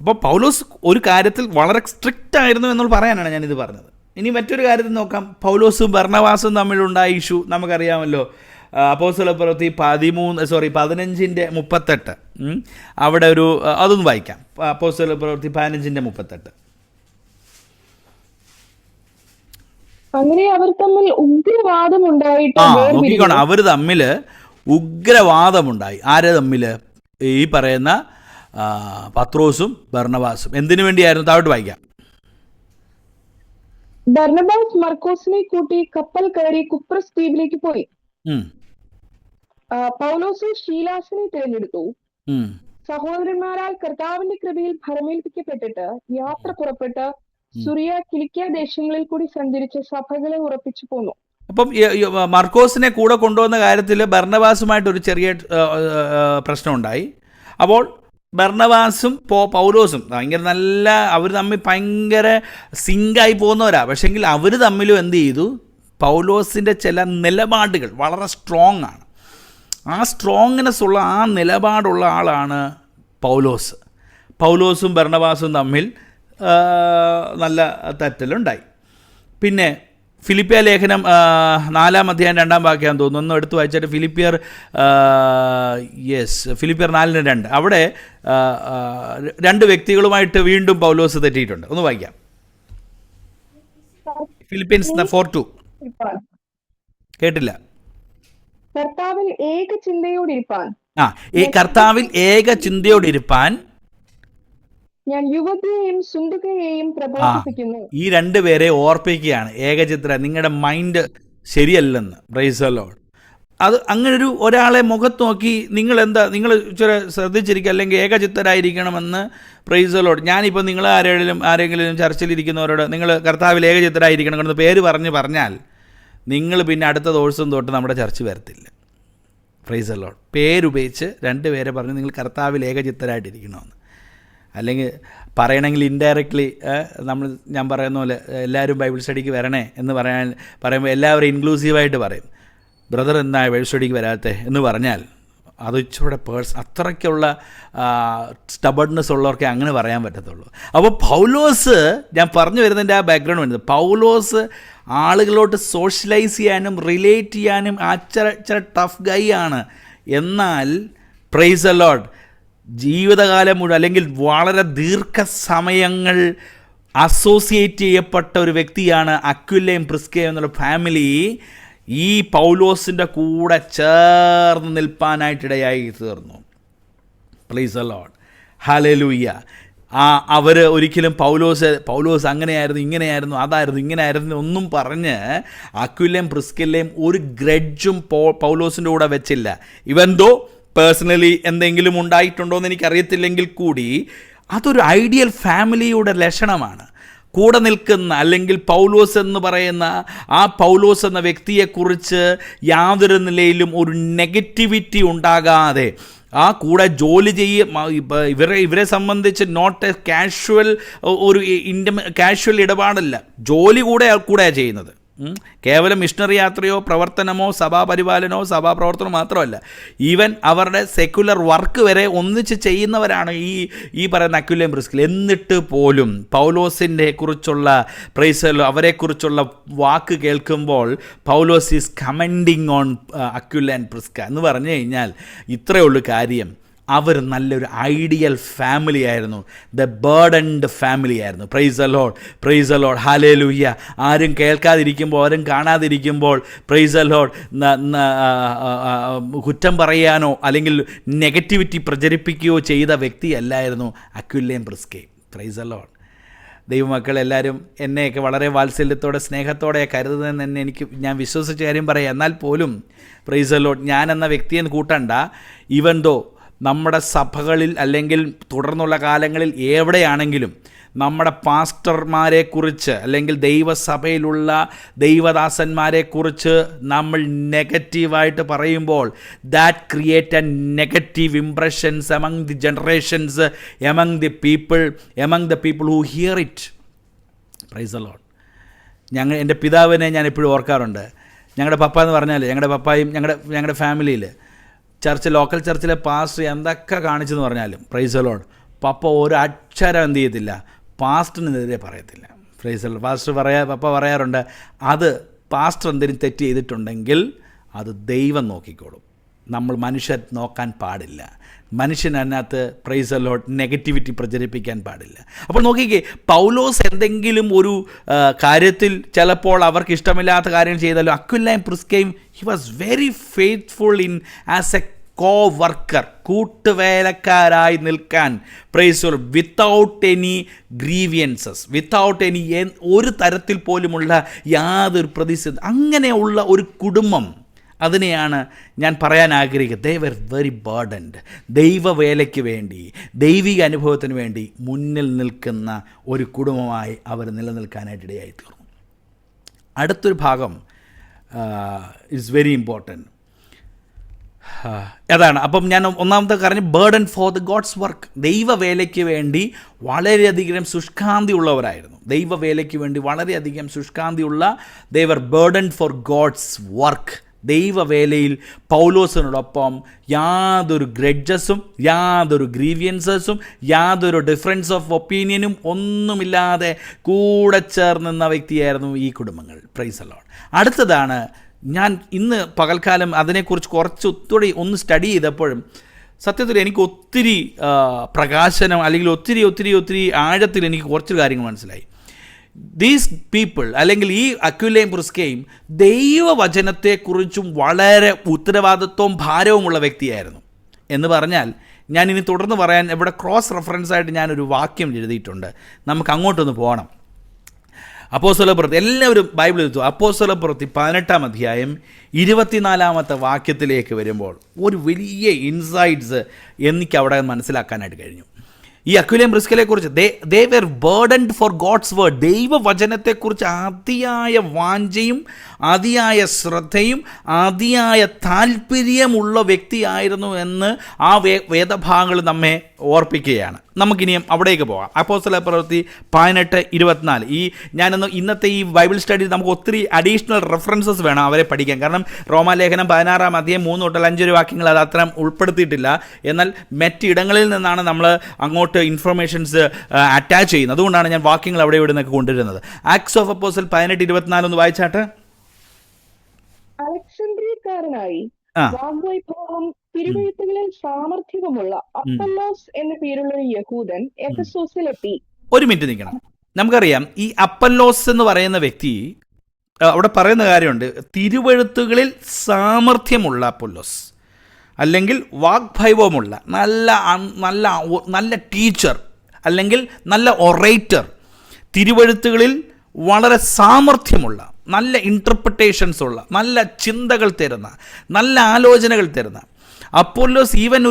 അപ്പോൾ പൗലോസ് ഒരു കാര്യത്തിൽ വളരെ സ്ട്രിക്റ്റ് ആയിരുന്നു എന്നുള്ള പറയാനാണ് ഞാനിത് പറഞ്ഞത്. ഇനി മറ്റൊരു കാര്യത്തിൽ നോക്കാം. പൗലോസും ബർന്നബാസും തമ്മിലുണ്ടായ ഇഷ്യൂ നമുക്കറിയാമല്ലോ. അപ്പോസ്തല പ്രവൃത്തി 15:38 അവിടെ ഒരു അതൊന്ന് വായിക്കാം. അപ്പോസ്തല പ്രവൃത്തി 15:38. അങ്ങനെ അവർ തമ്മിൽ ഉഗ്രവാദമുണ്ടായിട്ട് അവർ തമ്മിൽ ഉഗ്രവാദമുണ്ടായി. ആരെ തമ്മിൽ? ഈ പറയുന്ന പത്രോസും ബർന്നബാസും. എന്തിനു വേണ്ടിയായിരുന്നു? താഴോട്ട് വായിക്കാം. ബർന്നബാസ് മർക്കോസിനെ കൂട്ടി കപ്പൽ കയറി കുപ്രസ് ദ്വീപിലേക്ക് പോയി. പൗലോസ് ശീലാസിനെ തിരഞ്ഞെടുത്തു. സഹോദരന്മാരാൽ കർത്താവിന്റെ കൃപയിൽ ഭരമേൽപ്പിക്കപ്പെട്ടിട്ട് യാത്ര പുറപ്പെട്ട് സുറിയ കിലിക്യ ദേശങ്ങളിൽ കൂടി സഞ്ചരിച്ച് സഭകളെ ഉറപ്പിച്ചു പോന്നു. അപ്പം മർക്കോസിനെ കൂടെ കൊണ്ടുവന്ന കാര്യത്തിൽ ബർന്നബാസുമായിട്ടൊരു ചെറിയ പ്രശ്നമുണ്ടായി. അപ്പോൾ ബർന്നബാസും പൗലോസും ഭയങ്കര നല്ല, അവർ തമ്മിൽ ഭയങ്കര സിങ്കായി പോകുന്നവരാ. പക്ഷെങ്കിൽ അവർ തമ്മിലും എന്ത് ചെയ്തു? പൗലോസിൻ്റെ ചില നിലപാടുകൾ വളരെ സ്ട്രോങ് ആണ്. ആ സ്ട്രോങ്നെസ് ഉള്ള ആ നിലപാടുള്ള ആളാണ് പൗലോസ്. പൗലോസും ബർന്നബാസും തമ്മിൽ നല്ല തെറ്റലുണ്ടായി. പിന്നെ ഫിലിപ്പിയ ലേഖനം 4-ാം അധ്യായം 2-ാം വാക്യം തോന്നുന്നു, ഒന്ന് എടുത്ത് വായിച്ചിട്ട് ഫിലിപ്പിയർ 4:2 അവിടെ 2 വ്യക്തികളുമായിട്ട് വീണ്ടും പൗലോസ് തെറ്റിയിട്ടുണ്ട്. ഒന്ന് വായിക്കാം. ഫിലിപ്പീൻസ് 4:2. കേട്ടില്ല. കർത്താവിൽ ഏക ചിന്തയോടിരിപ്പാൻ കർത്താവിൽ ഏക ചിന്തയോടിരിപ്പാൻ ഞാൻ യുവതിയെയും സുന്ദരയെയും പ്രബോധിപ്പിക്കുന്നു. ഈ 2 പേരെ ഓർപ്പിക്കുകയാണ്. ഏകചിത്ര, നിങ്ങളുടെ മൈൻഡ് ശരിയല്ലെന്ന്. Price the Lord. അത് അങ്ങനൊരു ഒരാളെ മുഖത്ത് നോക്കി നിങ്ങൾ ഇച്ചിരി ശ്രദ്ധിച്ചിരിക്കുക, അല്ലെങ്കിൽ ഏകചിത്തരായിരിക്കണമെന്ന്. Price the Lord. ഞാനിപ്പോൾ നിങ്ങൾ ആരെങ്കിലും ചർച്ചയിലിരിക്കുന്നവരോട് നിങ്ങൾ കർത്താവിൽ ഏകചിത്തരായിരിക്കണം എന്ന് പേര് പറഞ്ഞാൽ നിങ്ങൾ പിന്നെ അടുത്ത ദിവസം തൊട്ട് നമ്മുടെ ചർച്ച വരത്തില്ല. Price the Lord. പേരുപയോഗിച്ച് 2 പേരെ പറഞ്ഞ് നിങ്ങൾ കർത്താവിൽ ഏകചിത്തരായിട്ടിരിക്കണമെന്ന്. അല്ലെങ്കിൽ പറയണമെങ്കിൽ ഇൻഡയറക്റ്റ്ലി ഞാൻ പറയുന്ന പോലെ എല്ലാവരും ബൈബിൾ സ്റ്റഡിക്ക് വരണേ എന്ന് പറയുമ്പോൾ എല്ലാവരും ഇൻക്ലൂസീവായിട്ട് പറയും. ബ്രദർ എന്നാ ബൈബിൾ സ്റ്റഡിക്ക് വരാത്തെ എന്ന് പറഞ്ഞാൽ അത് ഇച്ചിരി അത്രയ്ക്കുള്ള സ്റ്റബർഡ്നെസ് ഉള്ളവർക്ക് അങ്ങനെ പറയാൻ പറ്റത്തുള്ളൂ. അപ്പോൾ പൗലോസ്, ഞാൻ പറഞ്ഞു വരുന്നതിൻ്റെ ആ ബാക്ക്ഗ്രൗണ്ട് വരുന്നത്, പൗലോസ് ആളുകളോട്ട് സോഷ്യലൈസ് ചെയ്യാനും റിലേറ്റ് ചെയ്യാനും ഇച്ചിരി ടഫ് ഗൈ ആണ്. എന്നാൽ പ്രൈസ് ദി ലോർഡ്, ജീവിതകാലം മുഴുവൻ അല്ലെങ്കിൽ വളരെ ദീർഘസമയങ്ങൾ അസോസിയേറ്റ് ചെയ്യപ്പെട്ട ഒരു വ്യക്തിയാണ് അക്വിലയും പ്രിസ്കയും എന്നുള്ള ഫാമിലി ഈ പൗലോസിൻ്റെ കൂടെ ചേർന്ന് നിൽപ്പാനായിട്ടിടയായി തീർന്നു. Price the Lord. ഹല്ലേലൂയ. അവർ ഒരിക്കലും പൗലോസ് അങ്ങനെയായിരുന്നു, ഇങ്ങനെയായിരുന്നു, അതായിരുന്നു, ഇങ്ങനെയായിരുന്നു ഒന്നും പറഞ്ഞ് അക്വിലയും പ്രിസ്കില്ലയും ഒരു ഗ്രഡ്ജും പൗലോസിൻ്റെ കൂടെ വെച്ചില്ല. ഇവൻ ദോ പേഴ്സണലി എന്തെങ്കിലും ഉണ്ടായിട്ടുണ്ടോ എന്ന് എനിക്കറിയത്തില്ലെങ്കിൽ കൂടി അതൊരു ഐഡിയൽ ഫാമിലിയുടെ ലക്ഷണമാണ്. കൂടെ നിൽക്കുന്ന, അല്ലെങ്കിൽ പൗലോസ് എന്ന് പറയുന്ന ആ പൗലോസ് എന്ന വ്യക്തിയെക്കുറിച്ച് യാതൊരു നിലയിലും ഒരു നെഗറ്റിവിറ്റി ഉണ്ടാകാതെ ആ കൂടെ ജോലി ഇവരെ സംബന്ധിച്ച് നോട്ട് എ കാഷ്വൽ ഒരു കാഷ്വൽ ഇടപാടല്ല, ജോലി കൂടെയാണ് ചെയ്യുന്നത്. കേവലം മിഷണറി യാത്രയോ പ്രവർത്തനമോ സഭാപരിപാലനമോ സഭാപ്രവർത്തനമോ മാത്രമല്ല, ഈവൻ അവരുടെ സെക്യുലർ വർക്ക് വരെ ഒന്നിച്ച് ചെയ്യുന്നവരാണ് ഈ പറയുന്ന അക്വിലയും പ്രിസ്കില്ല. എന്നിട്ട് പോലും പൗലോസിൻ്റെ കുറിച്ചുള്ള പ്രൈസലോ അവരെക്കുറിച്ചുള്ള വാക്ക് കേൾക്കുമ്പോൾ Paulose is commanding on Aquila and Prisca എന്ന് പറഞ്ഞു കഴിഞ്ഞാൽ ഇത്രയേ ഉള്ളൂ കാര്യം. അവർ നല്ലൊരു ഐഡിയൽ ഫാമിലി ആയിരുന്നു, ദ ബേർഡൻഡ് ഫാമിലി ആയിരുന്നു. Praise the Lord, praise the Lord, hallelujah. ആരും കേൾക്കാതിരിക്കുമ്പോൾ, ആരും കാണാതിരിക്കുമ്പോൾ പ്രൈസ് ദ ലോർഡ് കുറ്റം പറയാനോ അല്ലെങ്കിൽ നെഗറ്റിവിറ്റി പ്രചരിപ്പിക്കുകയോ ചെയ്ത വ്യക്തിയല്ലായിരുന്നു അക്വിലയും പ്രിസ്കയും. Praise the Lord. ദൈവമക്കളെല്ലാവരും എന്നെയൊക്കെ വളരെ വാത്സല്യത്തോടെ സ്നേഹത്തോടെ കരുതുന്നതെന്ന് ഞാൻ വിശ്വസിച്ച കാര്യം പറയാം. എന്നാൽ പോലും പ്രൈസ് ദ ലോർഡ്, ഞാനെന്ന വ്യക്തിയെന്ന് കൂട്ടണ്ട. ഈവൻ ദോ നമ്മുടെ സഭകളിൽ അല്ലെങ്കിൽ തുടർന്നുള്ള കാലങ്ങളിൽ എവിടെയാണെങ്കിലും നമ്മുടെ പാസ്റ്റർമാരെക്കുറിച്ച് അല്ലെങ്കിൽ ദൈവസഭയിലുള്ള ദൈവദാസന്മാരെക്കുറിച്ച് നമ്മൾ നെഗറ്റീവായിട്ട് പറയുമ്പോൾ that create A negative impressions among the generations, among the people who here it. Price the Lord. എൻ്റെ പിതാവിനെ ഞാൻ എപ്പോഴും ഓർക്കാറുണ്ട്. ഞങ്ങളുടെ പപ്പ എന്ന് പറഞ്ഞാൽ, ഞങ്ങളുടെ പപ്പായും ഞങ്ങളുടെ ഫാമിലിയിൽ ലോക്കൽ ചർച്ചിലെ പാസ്റ്റർ എന്തൊക്കെ കാണിച്ചെന്ന് പറഞ്ഞാലും പ്രൈസ് ദി ലോർഡ്, പപ്പ ഒരു അക്ഷരം എന്ത് ചെയ്യത്തില്ല, പാസ്റ്ററിനെതിരെ പറയത്തില്ല. Price the Lord. പപ്പ പറയാറുണ്ട്, അത് പാസ്റ്റർ എന്തെങ്കിലും തെറ്റ് ചെയ്തിട്ടുണ്ടെങ്കിൽ അത് ദൈവം നോക്കിക്കോളും, നമ്മൾ മനുഷ്യർ നോക്കാൻ പാടില്ല. മനുഷ്യനകത്ത് പ്രൈസ് ദി ലോർഡ് നെഗറ്റിവിറ്റി പ്രചരിപ്പിക്കാൻ പാടില്ല. അപ്പോൾ നോക്കിക്കേ, പൗലോസ് എന്തെങ്കിലും ഒരു കാര്യത്തിൽ ചിലപ്പോൾ അവർക്ക് ഇഷ്ടമില്ലാത്ത കാര്യങ്ങൾ ചെയ്താലും അക്വിലയും പ്രിസ്കയും he was very faithful in as a coworker, കൂട്ടുവേലക്കാരായി നിൽക്കാൻ. Praise the Lord. Without any grievances, without any ഒരു തരത്തിൽ പോലുമുള്ള യാതൊരു പ്രതിസന്ധി, അങ്ങനെയുള്ള ഒരു കുടുംബം, അതിനെയാണ് ഞാൻ പറയാൻ ആഗ്രഹിക്കുന്നത്. ദേ വർ വെരി ബർഡൻഡ്. ദൈവവേലയ്ക്ക് വേണ്ടി, ദൈവിക അനുഭവത്തിന് വേണ്ടി മുന്നിൽ നിൽക്കുന്ന ഒരു കുടുംബമായി അവർ നിലനിൽക്കാനായിട്ട് ഇടയായി തീർന്നു. അടുത്തൊരു ഭാഗം ഇറ്റ്സ് വെരി ഇമ്പോർട്ടൻറ്റ്. അതാണ്. അപ്പം ഞാൻ ഒന്നാമത്തെ കാര്യം, burden for the God's work. ദൈവവേലയ്ക്ക് വേണ്ടി വളരെയധികം ശുഷ്കാന്തിയുള്ളവരായിരുന്നു. ദൈവവേലയ്ക്ക് വേണ്ടി വളരെയധികം ശുഷ്കാന്തിയുള്ള, they were burden for God's work. ദൈവവേലയിൽ പൗലോസിനോടൊപ്പം യാതൊരു ഗ്രഡ്ജസും യാതൊരു ഗ്രീവിയൻസസും യാതൊരു ഡിഫറൻസ് ഓഫ് ഒപ്പീനിയനും ഒന്നുമില്ലാതെ കൂടെ ചേർന്ന വ്യക്തിയായിരുന്നു ഈ കുടുംബങ്ങൾ. Price the Lord. അടുത്തതാണ്, ഞാൻ ഇന്ന് പകൽക്കാലം അതിനെക്കുറിച്ച് ഒത്തിരി ഒന്ന് സ്റ്റഡി ചെയ്തപ്പോഴും സത്യത്തിൽ എനിക്ക് ഒത്തിരി പ്രകാശനം അല്ലെങ്കിൽ ഒത്തിരി ആഴത്തിൽ എനിക്ക് കുറച്ച് കാര്യങ്ങൾ മനസ്സിലായി. ദീസ് പീപ്പിൾ അല്ലെങ്കിൽ ഈ അക്വിലയും പ്രിസ്കയും ദൈവവചനത്തെക്കുറിച്ചും വളരെ ഉത്തരവാദിത്വവും ഭാരവുമുള്ള വ്യക്തിയായിരുന്നു. എന്ന് പറഞ്ഞാൽ, ഞാൻ ഇനി തുടർന്ന് പറയാൻ ഇവിടെ ക്രോസ് റെഫറൻസായിട്ട് ഞാനൊരു വാക്യം എഴുതിയിട്ടുണ്ട്. നമുക്ക് അങ്ങോട്ടൊന്ന് പോകണം. അപ്പോസ്തലപ്രവൃത്തി, എല്ലാവരും ബൈബിൾ എടുത്തു. അപ്പോസ്തലപ്രവൃത്തി 18-ാം അധ്യായം 24-ാമത്തെ വാക്യത്തിലേക്ക് വരുമ്പോൾ ഒരു വലിയ ഇൻസൈറ്റ്സ് എനിക്ക് അവിടെ മനസ്സിലാക്കാനായിട്ട് കഴിഞ്ഞു. ഈ അക്വിലയും പ്രിസ്കിലയെക്കുറിച്ച് they were burdened for God's word. ദൈവവചനത്തെക്കുറിച്ച് അതിയായ വാഞ്ചയും അതിയായ ശ്രദ്ധയും അതിയായ താല്പര്യമുള്ള വ്യക്തിയായിരുന്നു എന്ന് ആ വേദഭാഗങ്ങൾ നമ്മെ ഓർപ്പിക്കുകയാണ്. നമുക്കിനിയും അവിടേക്ക് പോകാം. അപ്പോസ്തലപ്രവൃത്തി 18-24. ഇന്നത്തെ ഈ ബൈബിൾ സ്റ്റഡി നമുക്ക് ഒത്തിരി അഡീഷണൽ റെഫറൻസസ് വേണം അവരെ പഠിക്കാൻ. കാരണം റോമാലേഖനം 16-ാം അധ്യായം 3 തൊട്ട് 5 വാക്യങ്ങൾ അത് അത്രയും ഉൾപ്പെടുത്തിയിട്ടില്ല. എന്നാൽ മറ്റിടങ്ങളിൽ നിന്നാണ് നമ്മൾ അങ്ങോട്ട് ഇൻഫർമേഷൻസ് അറ്റാച്ച് ചെയ്യുന്നത്. അതുകൊണ്ടാണ് ഞാൻ വാക്യങ്ങൾ അവിടെ ഇവിടെ നിന്നൊക്കെ കൊണ്ടുവരുന്നത്. ആക്ട്സ് ഓഫ് അപ്പോസ്റ്റൽ 18-24 ഒന്ന് വായിച്ചാട്ടെ. അലക്സാണ്ട്രിയക്കാരനായി വാഗ്വൈഭവവും തിരുവെഴുത്തുകളിൽ സാമർഥ്യവുമുള്ള അപ്പല്ലോസ് എന്ന പേരുള്ള ഒരു യഹൂദൻ എഫെസോസിലെത്തി. ഒരു മിനിറ്റ് നിൽക്കണം. നമുക്കറിയാം, ഈ അപ്പല്ലോസ് എന്ന് പറയുന്ന വ്യക്തി അവിടെ പറയുന്ന കാര്യമുണ്ട്, തിരുവെഴുത്തുകളിൽ സാമർഥ്യമുള്ള അപ്പല്ലോസ് അല്ലെങ്കിൽ വാഗ്വൈഭവമുള്ള നല്ല ടീച്ചർ, അല്ലെങ്കിൽ നല്ല ഒറേറ്റർ, തിരുവഴുത്തുകളിൽ വളരെ സാമർഥ്യമുള്ള, നല്ല ഇൻറ്റർപ്രിട്ടേഷൻസ് ഉള്ള, നല്ല ചിന്തകൾ തരുന്ന, നല്ല ആലോചനകൾ തരുന്ന അപ്പോല്ലോസ് ഈവൻ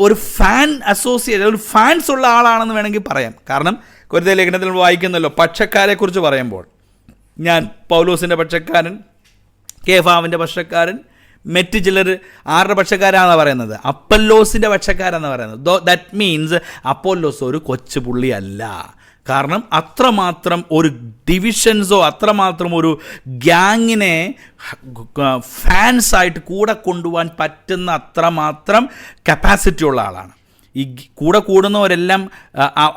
ഒരു ഫാൻ അസോസിയേറ്റ്, ഒരു ഫാൻസ് ഉള്ള ആളാണെന്ന് വേണമെങ്കിൽ പറയാം. കാരണം കൊരിന്ത്യർ ലേഖനത്തിൽ വായിക്കുന്നല്ലോ, പക്ഷക്കാരെക്കുറിച്ച് പറയുമ്പോൾ ഞാൻ പൗലോസിൻ്റെ പക്ഷക്കാരൻ, കേഫാവിൻ്റെ പക്ഷക്കാരൻ, മറ്റ് ചിലർ ആരുടെ പക്ഷക്കാരാണെന്ന് പറയുന്നത്? അപ്പല്ലോസിൻ്റെ പക്ഷക്കാരെന്ന് പറയുന്നത്. ദാറ്റ് മീൻസ് അപ്പോല്ലോസ് ഒരു കൊച്ചു പുള്ളിയല്ല. കാരണം അത്രമാത്രം ഒരു ഡിവിഷൻസോ അത്രമാത്രം ഒരു ഗ്യാങ്ങിനെ ഫാൻസായിട്ട് കൂടെ കൊണ്ടുപോകാൻ പറ്റുന്ന അത്രമാത്രം കപ്പാസിറ്റി ഉള്ള ആളാണ്. ഈ കൂടെ കൂടുന്നവരെല്ലാം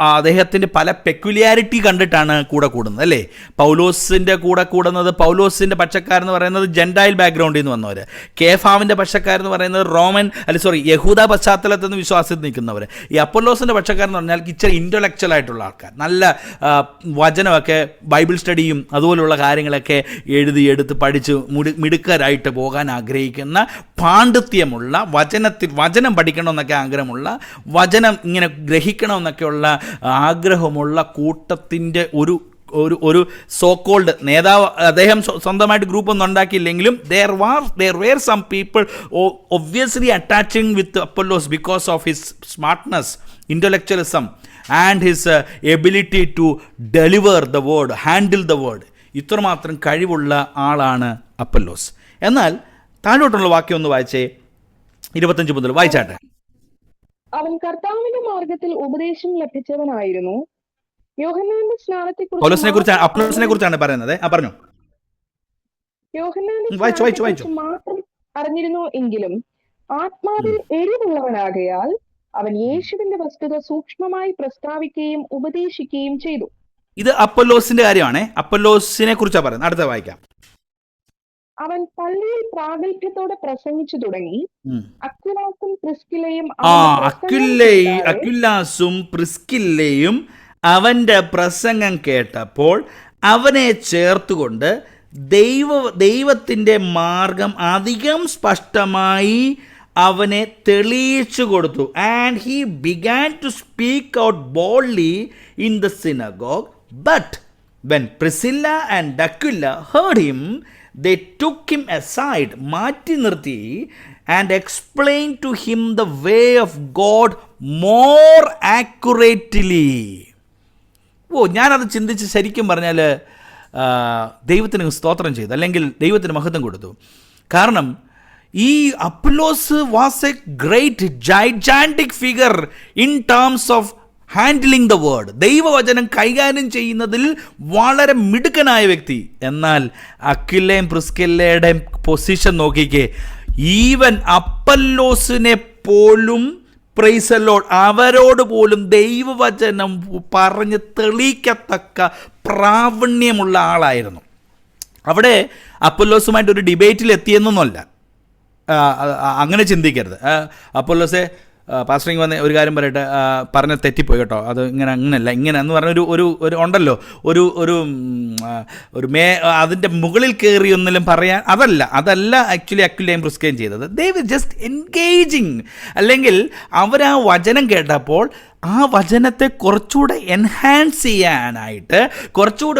അദ്ദേഹത്തിൻ്റെ പല പെക്യുലിയാരിറ്റി കണ്ടിട്ടാണ് കൂടെ കൂടുന്നത്, അല്ലേ? പൗലോസിൻ്റെ കൂടെ കൂടുന്നത്, പൗലോസിൻ്റെ പക്ഷക്കാരെന്ന് പറയുന്നത് ജെൻഡായിൽ ബാക്ക്ഗ്രൗണ്ടിൽ നിന്ന് വന്നവർ. കേഫാവിൻ്റെ പക്ഷക്കാരെന്ന് പറയുന്നത് യഹൂദ പശ്ചാത്തലത്തിൽ നിന്ന് വിശ്വാസത്തിൽ നിൽക്കുന്നവർ. ഈ അപ്പൊല്ലോസിൻ്റെ പക്ഷക്കാരെന്ന് പറഞ്ഞാൽ ഇച്ചിരി ഇൻ്റലക്ച്വൽ ആയിട്ടുള്ള ആൾക്കാർ, നല്ല വചനമൊക്കെ ബൈബിൾ സ്റ്റഡിയും അതുപോലുള്ള കാര്യങ്ങളൊക്കെ എടുത്ത് പഠിച്ച് മിടുക്കരായിട്ട് പോകാൻ ആഗ്രഹിക്കുന്ന, പാണ്ഡിത്യമുള്ള, വചനം പഠിക്കണമെന്നൊക്കെ ആഗ്രഹമുള്ള, വചനം ഇങ്ങനെ ഗ്രഹിക്കണമെന്നൊക്കെയുള്ള ആഗ്രഹമുള്ള കൂട്ടത്തിൻ്റെ ഒരു സോക്കോൾഡ് നേതാവ്. അദ്ദേഹം സ്വന്തമായിട്ട് ഗ്രൂപ്പൊന്നും ഉണ്ടാക്കിയില്ലെങ്കിലും there were some people obviously attaching with Apollos because of his smartness, intellectualism and his ability to deliver the word, handle the word. ഇത്രമാത്രം കഴിവുള്ള ആളാണ് അപ്പൊല്ലോസ്. എന്നാൽ താഴോട്ടുള്ള വാക്യം ഒന്ന് വായിച്ചേ, 25 മുതൽ വായിച്ചാട്ടെ. അവൻ കർത്താവിന്റെ മാർഗത്തിൽ ഉപദേശം ലഭിച്ചവനായിരുന്നു. യോഹന്നാന്റെ അപ്പൊല്ലോസിനെ കുറിച്ചാണ് പറയുന്നത്. പറഞ്ഞു. യോഹന്നാന്റെ മാത്രം അറിഞ്ഞിരുന്നു എങ്കിലും ആത്മാവിൽ എരിവുള്ളവനാകയാൽ അവൻ യേശുവിന്റെ വസ്തുത സൂക്ഷ്മമായി പ്രസ്താവിക്കുകയും ഉപദേശിക്കുകയും ചെയ്തു. ഇത് അപ്പൊല്ലോസിന്റെ കാര്യമാണ്. അപ്പൊല്ലോസിനെ കുറിച്ചാണ് പറയുന്നത്. അടുത്ത വായിക്കാം. അവൻ പള്ളിയിൽ പ്രാഗൽഭ്യത്തോടെ പ്രസംഗിച്ചു തുടങ്ങി. അക്വിലാസും പ്രിസ്കില്ലയും അവന്റെ പ്രസംഗം കേട്ടപ്പോൾ അവനെ ചേർത്തുകൊണ്ട് ദൈവത്തിൻ്റെ മാർഗം അധികം സ്പഷ്ടമായി അവനെ തെളിയിച്ചു കൊടുത്തു. And he began to speak out boldly in the synagogue. But when Priscilla and Aquila heard him, they took him aside, മാറ്റി നിർത്തി, and explained to him the way of God more accurately. ഞാനത് ചിന്തിച്ച് ശരിക്കും പറഞ്ഞാൽ ദൈവത്തിന് സ്തോത്രം ചെയ്തു, അല്ലെങ്കിൽ ദൈവത്തിന് മഹത്വം കൊടുത്തു. കാരണം ഈ Apollos was A great gigantic figure in terms of handling the word. ദൈവവചനം കൈകാര്യം ചെയ്യുന്നതിൽ വളരെ മിടുക്കനായ വ്യക്തി. എന്നാൽ അക്വിലയും പ്രിസ്കില്ലയുടെയും പൊസിഷൻ നോക്കിക്കേ. ഈവൻ അപ്പൊല്ലോസിനെ പോലും, പ്രൈസ് ദി ലോർഡ്, അവരോട് പോലും ദൈവവചനം പറഞ്ഞ് തെളിയിക്കത്തക്ക പ്രാവീണ്യമുള്ള ആളായിരുന്നു. അവിടെ അപ്പൊല്ലോസുമായിട്ട് ഒരു ഡിബേറ്റിൽ എത്തിയെന്നൊന്നുമല്ല, അങ്ങനെ ചിന്തിക്കരുത്. അപ്പൊല്ലോസെ പാസ്റ്ററിങ് വന്ന് ഒരു കാര്യം പറയട്ടെ, പറഞ്ഞ തെറ്റിപ്പോയി കേട്ടോ, അത് അങ്ങനെയല്ല, ഇങ്ങനെ എന്ന് പറഞ്ഞ ഒരു ഉണ്ടല്ലോ, അതിൻ്റെ മുകളിൽ കയറി ഒന്നിലും പറയാൻ, അതല്ല ആക്ച്വലി അക്വിലയും പ്രിസ്കിലയും ചെയ്തത്. ദേ വർ ജസ്റ്റ് എൻഗേജിങ്. അല്ലെങ്കിൽ അവർ ആ വചനം കേട്ടപ്പോൾ ആ വചനത്തെ കുറച്ചുകൂടെ എൻഹാൻസ് ചെയ്യാനായിട്ട്, കുറച്ചുകൂടെ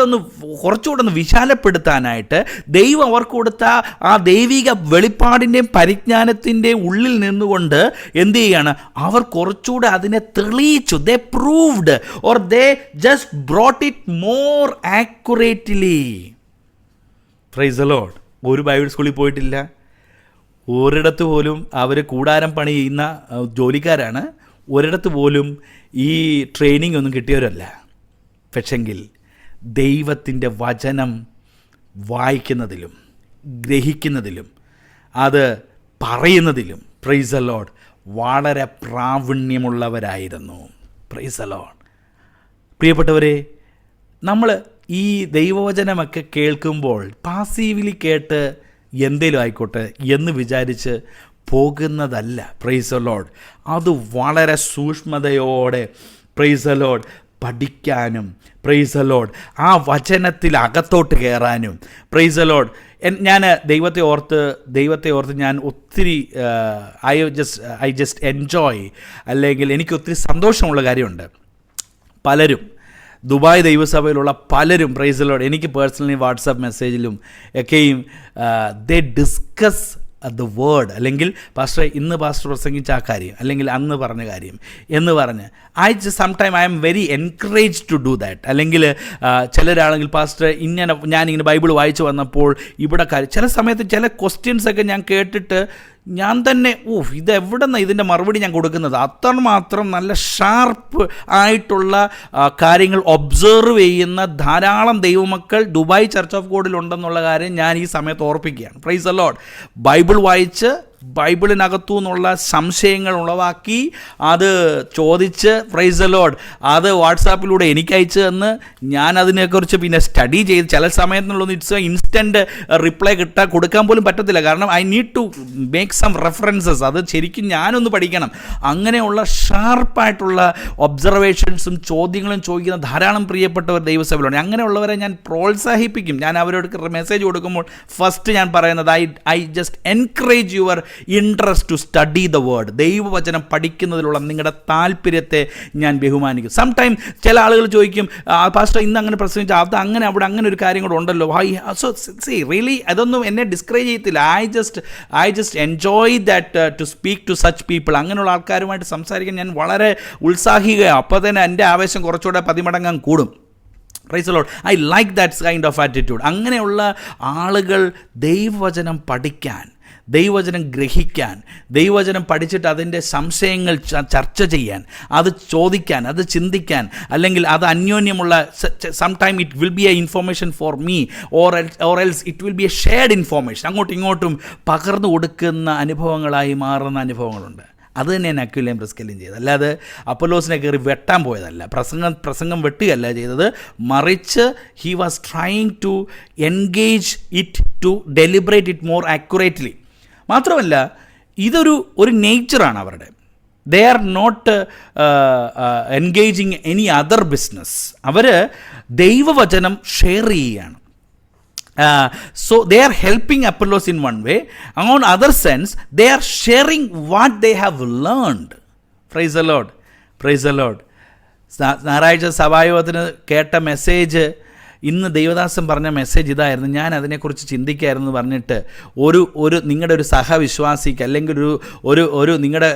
ഒന്ന് വിശാലപ്പെടുത്താനായിട്ട് ദൈവം അവർക്ക് കൊടുത്ത ആ ദൈവിക വെളിപ്പാടിൻ്റെയും പരിജ്ഞാനത്തിൻ്റെയും ഉള്ളിൽ നിന്നുകൊണ്ട് എന്ത് ചെയ്യാണ്, അവർ കുറച്ചുകൂടെ അതിനെ തെളിയിച്ചു. They proved or they just brought it more accurately. Praise the Lord. ഒരു ബൈബിൾ സ്കൂളിൽ പോയിട്ടില്ല, ഒരിടത്ത് പോലും അവർ കൂടാരം പണി ചെയ്യുന്ന ജോലിക്കാരാണ്, ഒരിടത്ത് പോലും ഈ ട്രെയിനിങ് ഒന്നും കിട്ടിയവരല്ല. പക്ഷെങ്കിൽ ദൈവത്തിൻ്റെ വചനം വായിക്കുന്നതിലും ഗ്രഹിക്കുന്നതിലും അത് പറയുന്നതിലും പ്രൈസ് ദി ലോർഡ് വളരെ പ്രാവീണ്യമുള്ളവരായിരുന്നു. Price the Lord. പ്രിയപ്പെട്ടവരെ, നമ്മൾ ഈ ദൈവവചനമൊക്കെ കേൾക്കുമ്പോൾ പാസീവ്ലി കേട്ട് എന്തേലും ആയിക്കോട്ടെ എന്ന് വിചാരിച്ച് പോകുന്നതല്ല. Price the Lord. അത് വളരെ സൂക്ഷ്മതയോടെ പ്രൈസ് ദി ലോർഡ് പഠിക്കാനും, പ്രൈസ് ദി ലോർഡ് ആ വചനത്തിൽ അകത്തോട്ട് കയറാനും, പ്രൈസ് ദി ലോർഡ്. ഞാൻ ദൈവത്തെ ഓർത്ത് ഞാൻ ഒത്തിരി ഐ ജസ്റ്റ് എൻജോയ്, അല്ലെങ്കിൽ എനിക്ക് ഒത്തിരി സന്തോഷമുള്ള കാര്യമുണ്ട്. പലരും, ദുബായ് ദൈവസഭയിലുള്ള പലരും, പ്രൈസ് ദി ലോർഡ്, എനിക്ക് പേഴ്സണലി വാട്സാപ്പ് മെസ്സേജിലും ഒക്കെയും ദേ ഡിസ്കസ് ദ വേർഡ്, അല്ലെങ്കിൽ പാസ്റ്റർ ഇന്ന് പാസ്റ്റർ പ്രസംഗിച്ച ആ കാര്യം, അല്ലെങ്കിൽ അന്ന് പറഞ്ഞ കാര്യം എന്ന് പറഞ്ഞ് sometime I'm very encourage to do that. അല്ലെങ്കിൽ ചിലരാണെങ്കിൽ പാസ്റ്റർ ഞാനിങ്ങനെ ബൈബിൾ വായിച്ചു വന്നപ്പോൾ ഇവിടെ ചില സമയത്ത് ചില ക്വസ്റ്റ്യൻസൊക്കെ ഞാൻ കേട്ടിട്ട് ഞാൻ തന്നെ ഇതെവിടെ നിന്നാണ് ഇതിൻ്റെ മറുപടി ഞാൻ കൊടുക്കുന്നത്, അത്രമാത്രം നല്ല ഷാർപ്പ് ആയിട്ടുള്ള കാര്യങ്ങൾ ഒബ്സർവ് ചെയ്യുന്ന ധാരാളം ദൈവമക്കൾ ദുബായ് ചർച്ച് ഓഫ് ഗോഡിൽ ഉണ്ടെന്നുള്ള കാര്യം ഞാൻ ഈ സമയത്ത് ഓർപ്പിക്കുകയാണ്. Praise the Lord. ബൈബിൾ വായിച്ച് ബൈബിളിനകത്തു നിന്നുള്ള സംശയങ്ങൾ ഉളവാക്കി അത് ചോദിച്ച്, പ്രൈസ് ദി ലോർഡ്, അത് വാട്സാപ്പിലൂടെ എനിക്ക് അയച്ചു തന്ന് ഞാൻ അതിനെക്കുറിച്ച് പിന്നെ സ്റ്റഡി ചെയ്ത് ചില സമയത്തുള്ളൊന്നും ഇൻസ്റ്റൻറ്റ് റിപ്ലൈ കൊടുക്കാൻ പോലും പറ്റത്തില്ല. കാരണം I need to make some references. അത് ശരിക്കും ഞാനൊന്ന് പഠിക്കണം. അങ്ങനെയുള്ള ഷാർപ്പായിട്ടുള്ള ഒബ്സർവേഷൻസും ചോദ്യങ്ങളും ചോദിക്കുന്ന ധാരാളം പ്രിയപ്പെട്ടവർ ദൈവസഭയിലുണ്ട്. അങ്ങനെയുള്ളവരെ ഞാൻ പ്രോത്സാഹിപ്പിക്കും. ഞാൻ അവരോട് മെസ്സേജ് കൊടുക്കുമ്പോൾ ഫസ്റ്റ് ഞാൻ പറയുന്നത് I just encourage your interest to study the word. ദൈവവചനം പഠിക്കുന്നതിലുള്ള നിങ്ങളുടെ താല്പര്യത്തെ ഞാൻ ബഹുമാനിക്കും. സംടൈം ചില ആളുകൾ ചോദിക്കും, പാസ്റ്റർ ഇന്ന് അങ്ങനെ പ്രസംഗിച്ച അത് അങ്ങനെ അവിടെ അങ്ങനെ ഒരു കാര്യം കൂടെ ഉണ്ടല്ലോ. സോ സീ റിയലി അതൊന്നും എന്നെ ഡിസ്കറേജ് ചെയ്യത്തില്ല. I just enjoy that to speak to such people. അങ്ങനെയുള്ള ആൾക്കാരുമായിട്ട് സംസാരിക്കാൻ ഞാൻ വളരെ ഉത്സാഹിക്കുകയാണ്. അപ്പോൾ തന്നെ എൻ്റെ ആവേശം കുറച്ചുകൂടെ 10 മടങ്ങ് കൂടും. Price the Lord. I like that kind of attitude. അങ്ങനെയുള്ള ആളുകൾ ദൈവവചനം പഠിക്കാൻ, ദൈവവചനം ഗ്രഹിക്കാൻ, ദൈവവചനം പഠിച്ചിട്ട് അതിൻ്റെ സംശയങ്ങൾ ചർച്ച ചെയ്യാൻ, അത് ചോദിക്കാൻ, അത് ചിന്തിക്കാൻ, അല്ലെങ്കിൽ അത് അന്യോന്യമുള്ള sometime it will be a information for me or else it will be a shared information. അങ്ങോട്ടും ഇങ്ങോട്ടും പകർന്നു കൊടുക്കുന്ന അനുഭവങ്ങളായി മാറുന്ന അനുഭവങ്ങളുണ്ട്. അത് തന്നെയാണ് അക്വിലയും പ്രിസ്കില്ലയും ചെയ്തത്. അല്ലാതെ അപ്പൊല്ലോസിനെ കയറി വെട്ടാൻ പോയതല്ല, പ്രസംഗം വെട്ടുകയല്ല ചെയ്തത്. മറിച്ച് he was trying to engage it to deliberate it more accurately. മാത്രമല്ല ഒരു നേച്ചറാണ് അവരുടെ. They are not engaging any other business. അവർ ദൈവവചനം ഷെയർ ചെയ്യുകയാണ്. So they are helping Apollos in one way. On other sense, they are sharing what they have learned. Praise the Lord. Praise the Lord. ഞായറാഴ്ച സഭായോഗത്തിന് കേട്ട message, ഇന്ന് ദൈവദാസൻ പറഞ്ഞ message ഇതായിരുന്നു. ഞാൻ അതിനെക്കുറിച്ച് ചിന്തിക്കായിരുന്നു പറഞ്ഞിട്ട് ഒരു നിങ്ങളുടെ ഒരു സഹവിശ്വാസിക്ക്, അല്ലെങ്കിൽ ഒരു നിങ്ങളുടെ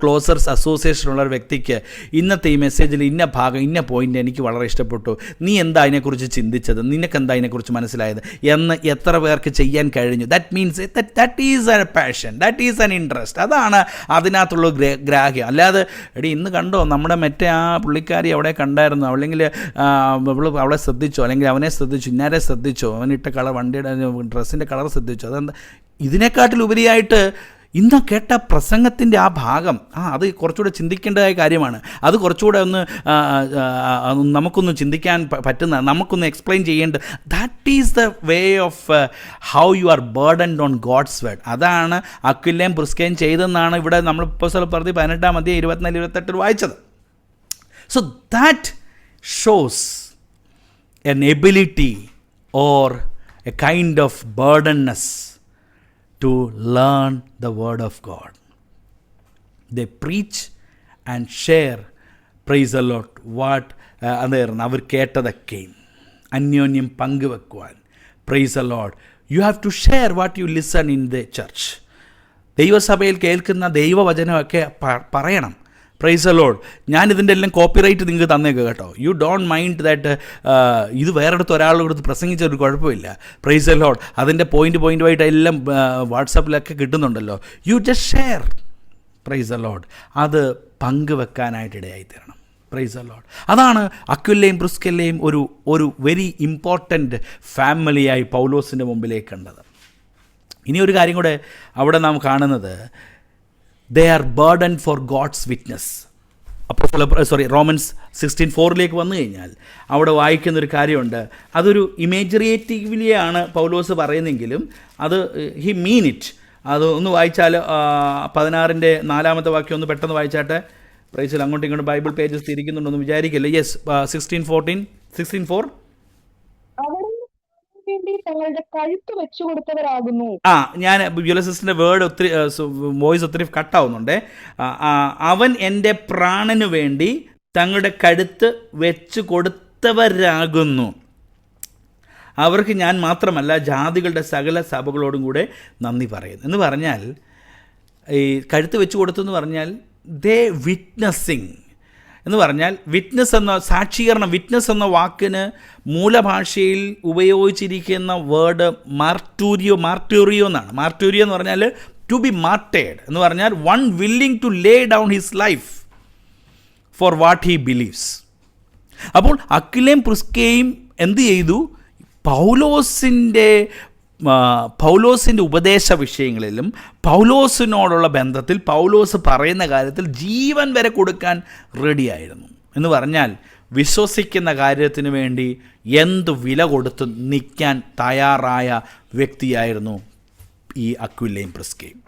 ക്ലോസേഴ്സ് അസോസിയേഷനുള്ള ഒരു വ്യക്തിക്ക് ഇന്നത്തെ ഈ മെസ്സേജിൽ ഇന്ന ഭാഗം, ഇന്ന പോയിൻ്റ് എനിക്ക് വളരെ ഇഷ്ടപ്പെട്ടു, നീ എന്താ അതിനെക്കുറിച്ച് ചിന്തിച്ചത്, നിനക്കെന്താ അതിനെക്കുറിച്ച് മനസ്സിലായത് എന്ന് എത്ര പേർക്ക് ചെയ്യാൻ കഴിഞ്ഞു. That means that is A passion, that is an interest. അതാണ് അതിനകത്തുള്ള ഗ്രാഹ്യം. അല്ലാതെ ഇന്ന് കണ്ടോ നമ്മുടെ മറ്റേ ആ പുള്ളിക്കാരി അവിടെ കണ്ടായിരുന്നു, അല്ലെങ്കിൽ അവളെ ശ്രദ്ധിച്ചു, അല്ലെങ്കിൽ അവനെ ശ്രദ്ധിച്ചു, ഇന്നാരെ ശ്രദ്ധിച്ചോ, അവനിട്ട കളർ, വണ്ടിയുടെ ഡ്രസ്സിൻ്റെ കളർ ശ്രദ്ധിച്ചു. അതെന്താ ഇതിനെക്കാട്ടിലുപരിയായിട്ട് ഇന്ന് കേട്ട പ്രസംഗത്തിൻ്റെ ആ ഭാഗം, അത് കുറച്ചുകൂടെ ചിന്തിക്കേണ്ടതായ കാര്യമാണ്. അത് കുറച്ചുകൂടെ നമുക്കൊന്ന് ചിന്തിക്കാൻ പറ്റുന്ന, നമുക്കൊന്ന് എക്സ്പ്ലെയിൻ ചെയ്യേണ്ട. That is the way of how you are burdened on God's word. അതാണ് അക്വിലയും പ്രിസ്കില്ലയും ചെയ്തെന്നാണ് ഇവിടെ നമ്മൾ അപ്പോസ്തല പ്രവൃത്തി 18-ാം അധ്യായം 24-28 വായിച്ചത്. So that shows an ability or a kind of burdenness to learn the word of God. They preach and share, praise the Lord, what അവർ കേട്ടതൊക്കെയും അന്യോന്യം പങ്കുവെക്കുവാൻ. Praise the Lord. You have to share what you listen in the church. ദൈവസഭയിൽ കേൾക്കുന്ന ദൈവവചനമൊക്കെ പറയണം. Praise the Lord. ഞാനിതിൻ്റെ എല്ലാം കോപ്പിറൈറ്റ് നിങ്ങൾക്ക് തന്നേക്ക് കേട്ടോ. യു ഡോണ്ട് മൈൻഡ് ദാറ്റ് ഇത് വേറെടുത്ത് ഒരാളോട് പ്രസംഗിച്ച ഒരു കുഴപ്പമില്ല. Praise the Lord. അതിൻ്റെ പോയിൻ്റുമായിട്ട് എല്ലാം വാട്സാപ്പിലൊക്കെ കിട്ടുന്നുണ്ടല്ലോ. You just share. Praise the Lord. അത് പങ്കുവെക്കാനായിട്ടിടയായിത്തീരണം. Price the Lord. അതാണ് അക്വിലയും പ്രിസ്കില്ലയും ഒരു വെരി ഇമ്പോർട്ടൻ്റ് ഫാമിലിയായി പൗലോസിൻ്റെ മുമ്പിലേക്ക് കണ്ടത്. ഇനി ഒരു കാര്യം കൂടെ അവിടെ നാം കാണുന്നത്, they are burdened for God's witness. Romans 16:4 വന്നു കഴിഞ്ഞാൽ അവിടെ വായിക്കുന്നൊരു കാര്യമുണ്ട്. അതൊരു ഇമേജറിയേറ്റീവ്ലിയാണ് പൗലോസ് പറയുന്നെങ്കിലും അത് ഹി മീൻ ഇറ്റ്. അത് ഒന്ന് വായിച്ചാൽ 16-ന്റെ 4-ാമത്തെ വാക്യം ഒന്ന് പെട്ടെന്ന് വായിച്ചാട്ടെ. പ്രൈസിൽ അങ്ങോട്ടും ഇങ്ങോട്ടും ബൈബിൾ പേജസ് തിരിക്കുന്നുണ്ടെന്ന് വിചാരിക്കില്ല. യെസ്, 16:4 തങ്ങളുടെ കഴുത്ത് വെച്ചു കൊടുത്തവരാകുന്നു. ഞാൻ യുലസിന്റെ വേർഡ് വോയിസ് ഒത്തിരി കട്ടാവുന്നുണ്ട്. അവൻ എൻ്റെ പ്രാണനു വേണ്ടി തങ്ങളുടെ കഴുത്ത് വെച്ച് കൊടുത്തവരാകുന്നു. അവർക്ക് ഞാൻ മാത്രമല്ല ജാതികളുടെ സകല സഭകളോടും കൂടെ നന്ദി പറയുന്നു. എന്ന് പറഞ്ഞാൽ ഈ കഴുത്ത് വെച്ച് കൊടുത്തു എന്ന് പറഞ്ഞാൽ ദേ വിറ്റ്നസ്സിങ് എന്ന് പറഞ്ഞാൽ വിറ്റ്നസ് എന്ന സാക്ഷീകരണം, വിറ്റ്നസ് എന്ന വാക്കിന് മൂലഭാഷയിൽ ഉപയോഗിച്ചിരിക്കുന്ന വേർഡ് മാർട്ടൂരിയോ എന്നാണ്. മാർട്ടൂരിയോ എന്ന് പറഞ്ഞാൽ ടു ബി മാർട്ടേഡ് എന്ന് പറഞ്ഞാൽ one willing to lay down his life for what he believes. അപ്പോൾ അക്വിലയും പ്രിസ്കയും എന്ത് ചെയ്തു? പൗലോസിൻ്റെ ഉപദേശ വിഷയങ്ങളിലും പൗലോസിനോടുള്ള ബന്ധത്തിൽ പൗലോസ് പറയുന്ന കാര്യത്തിൽ ജീവൻ വരെ കൊടുക്കാൻ റെഡിയായിരുന്നു. എന്ന് പറഞ്ഞാൽ വിശ്വസിക്കുന്ന കാര്യത്തിന് വേണ്ടി എന്ത് വില കൊടുത്ത് നിൽക്കാൻ തയ്യാറായ വ്യക്തിയായിരുന്നു ഈ അക്വിലയും പ്രിസ്കയും.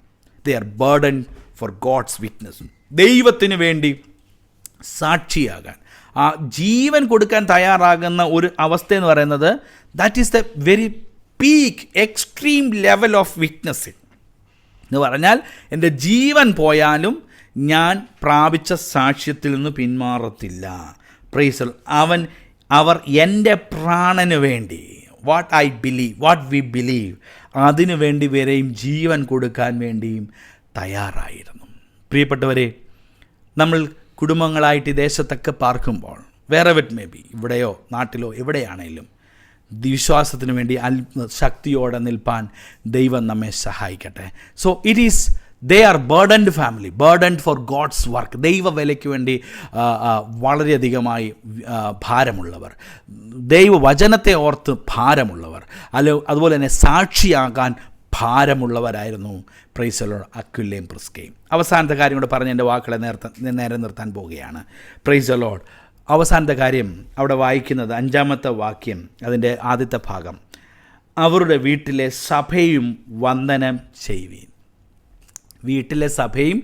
They are burden for God's witness. ദൈവത്തിന് വേണ്ടി സാക്ഷിയാകാൻ, ആ ജീവൻ കൊടുക്കാൻ തയ്യാറാകുന്ന ഒരു അവസ്ഥ എന്ന് പറയുന്നത് that is the very peak extreme level of witnessing. എന്ന് പറഞ്ഞാൽ എൻ്റെ ജീവൻ പോയാലും ഞാൻ പ്രാപിച്ച സാക്ഷ്യത്തിൽ നിന്ന് പിന്മാറത്തില്ല. പ്രൈസ് അവർ എൻ്റെ പ്രാണന് വേണ്ടി what I believe, what we believe, അതിനു വേണ്ടി വരെയും ജീവൻ കൊടുക്കാൻ വേണ്ടിയും തയ്യാറായിരുന്നു. പ്രിയപ്പെട്ടവരെ, നമ്മൾ കുടുംബങ്ങളായിട്ട് ദേശത്തൊക്കെ പാർക്കുമ്പോൾ, വേറെ വിറ്റ് മേ ബി, ഇവിടെയോ നാട്ടിലോ എവിടെയാണേലും വിശ്വാസത്തിന് വേണ്ടി ശക്തിയോടെ നിൽപ്പാൻ ദൈവം നമ്മെ സഹായിക്കട്ടെ. So it is they are burdened family, burdened for God's work. ദൈവവേലയ്ക്ക് വേണ്ടി വളരെയധികമായി ഭാരമുള്ളവർ, ദൈവവചനത്തെ ഓർത്ത് ഭാരമുള്ളവർ, അതുപോലെ തന്നെ സാക്ഷിയാകാൻ ഭാരമുള്ളവരായിരുന്നു പ്രൈസ് ദി ലോർഡ് അക്വിലയും പ്രിസ്കയും. അവസാനത്തെ കാര്യം കൂടെ പറഞ്ഞ് എൻ്റെ വാക്കുകളെ നേരെ നിർത്താൻ പോവുകയാണ്. Praise the Lord. അവസാനത്തെ കാര്യം അവിടെ വായിക്കുന്നത് 5-ാമത്തെ വാക്യം, അതിൻ്റെ ആദ്യത്തെ ഭാഗം, അവരുടെ വീട്ടിലെ സഭയും വന്ദനം ചെയ്യുവീൻ. വീട്ടിലെ സഭയും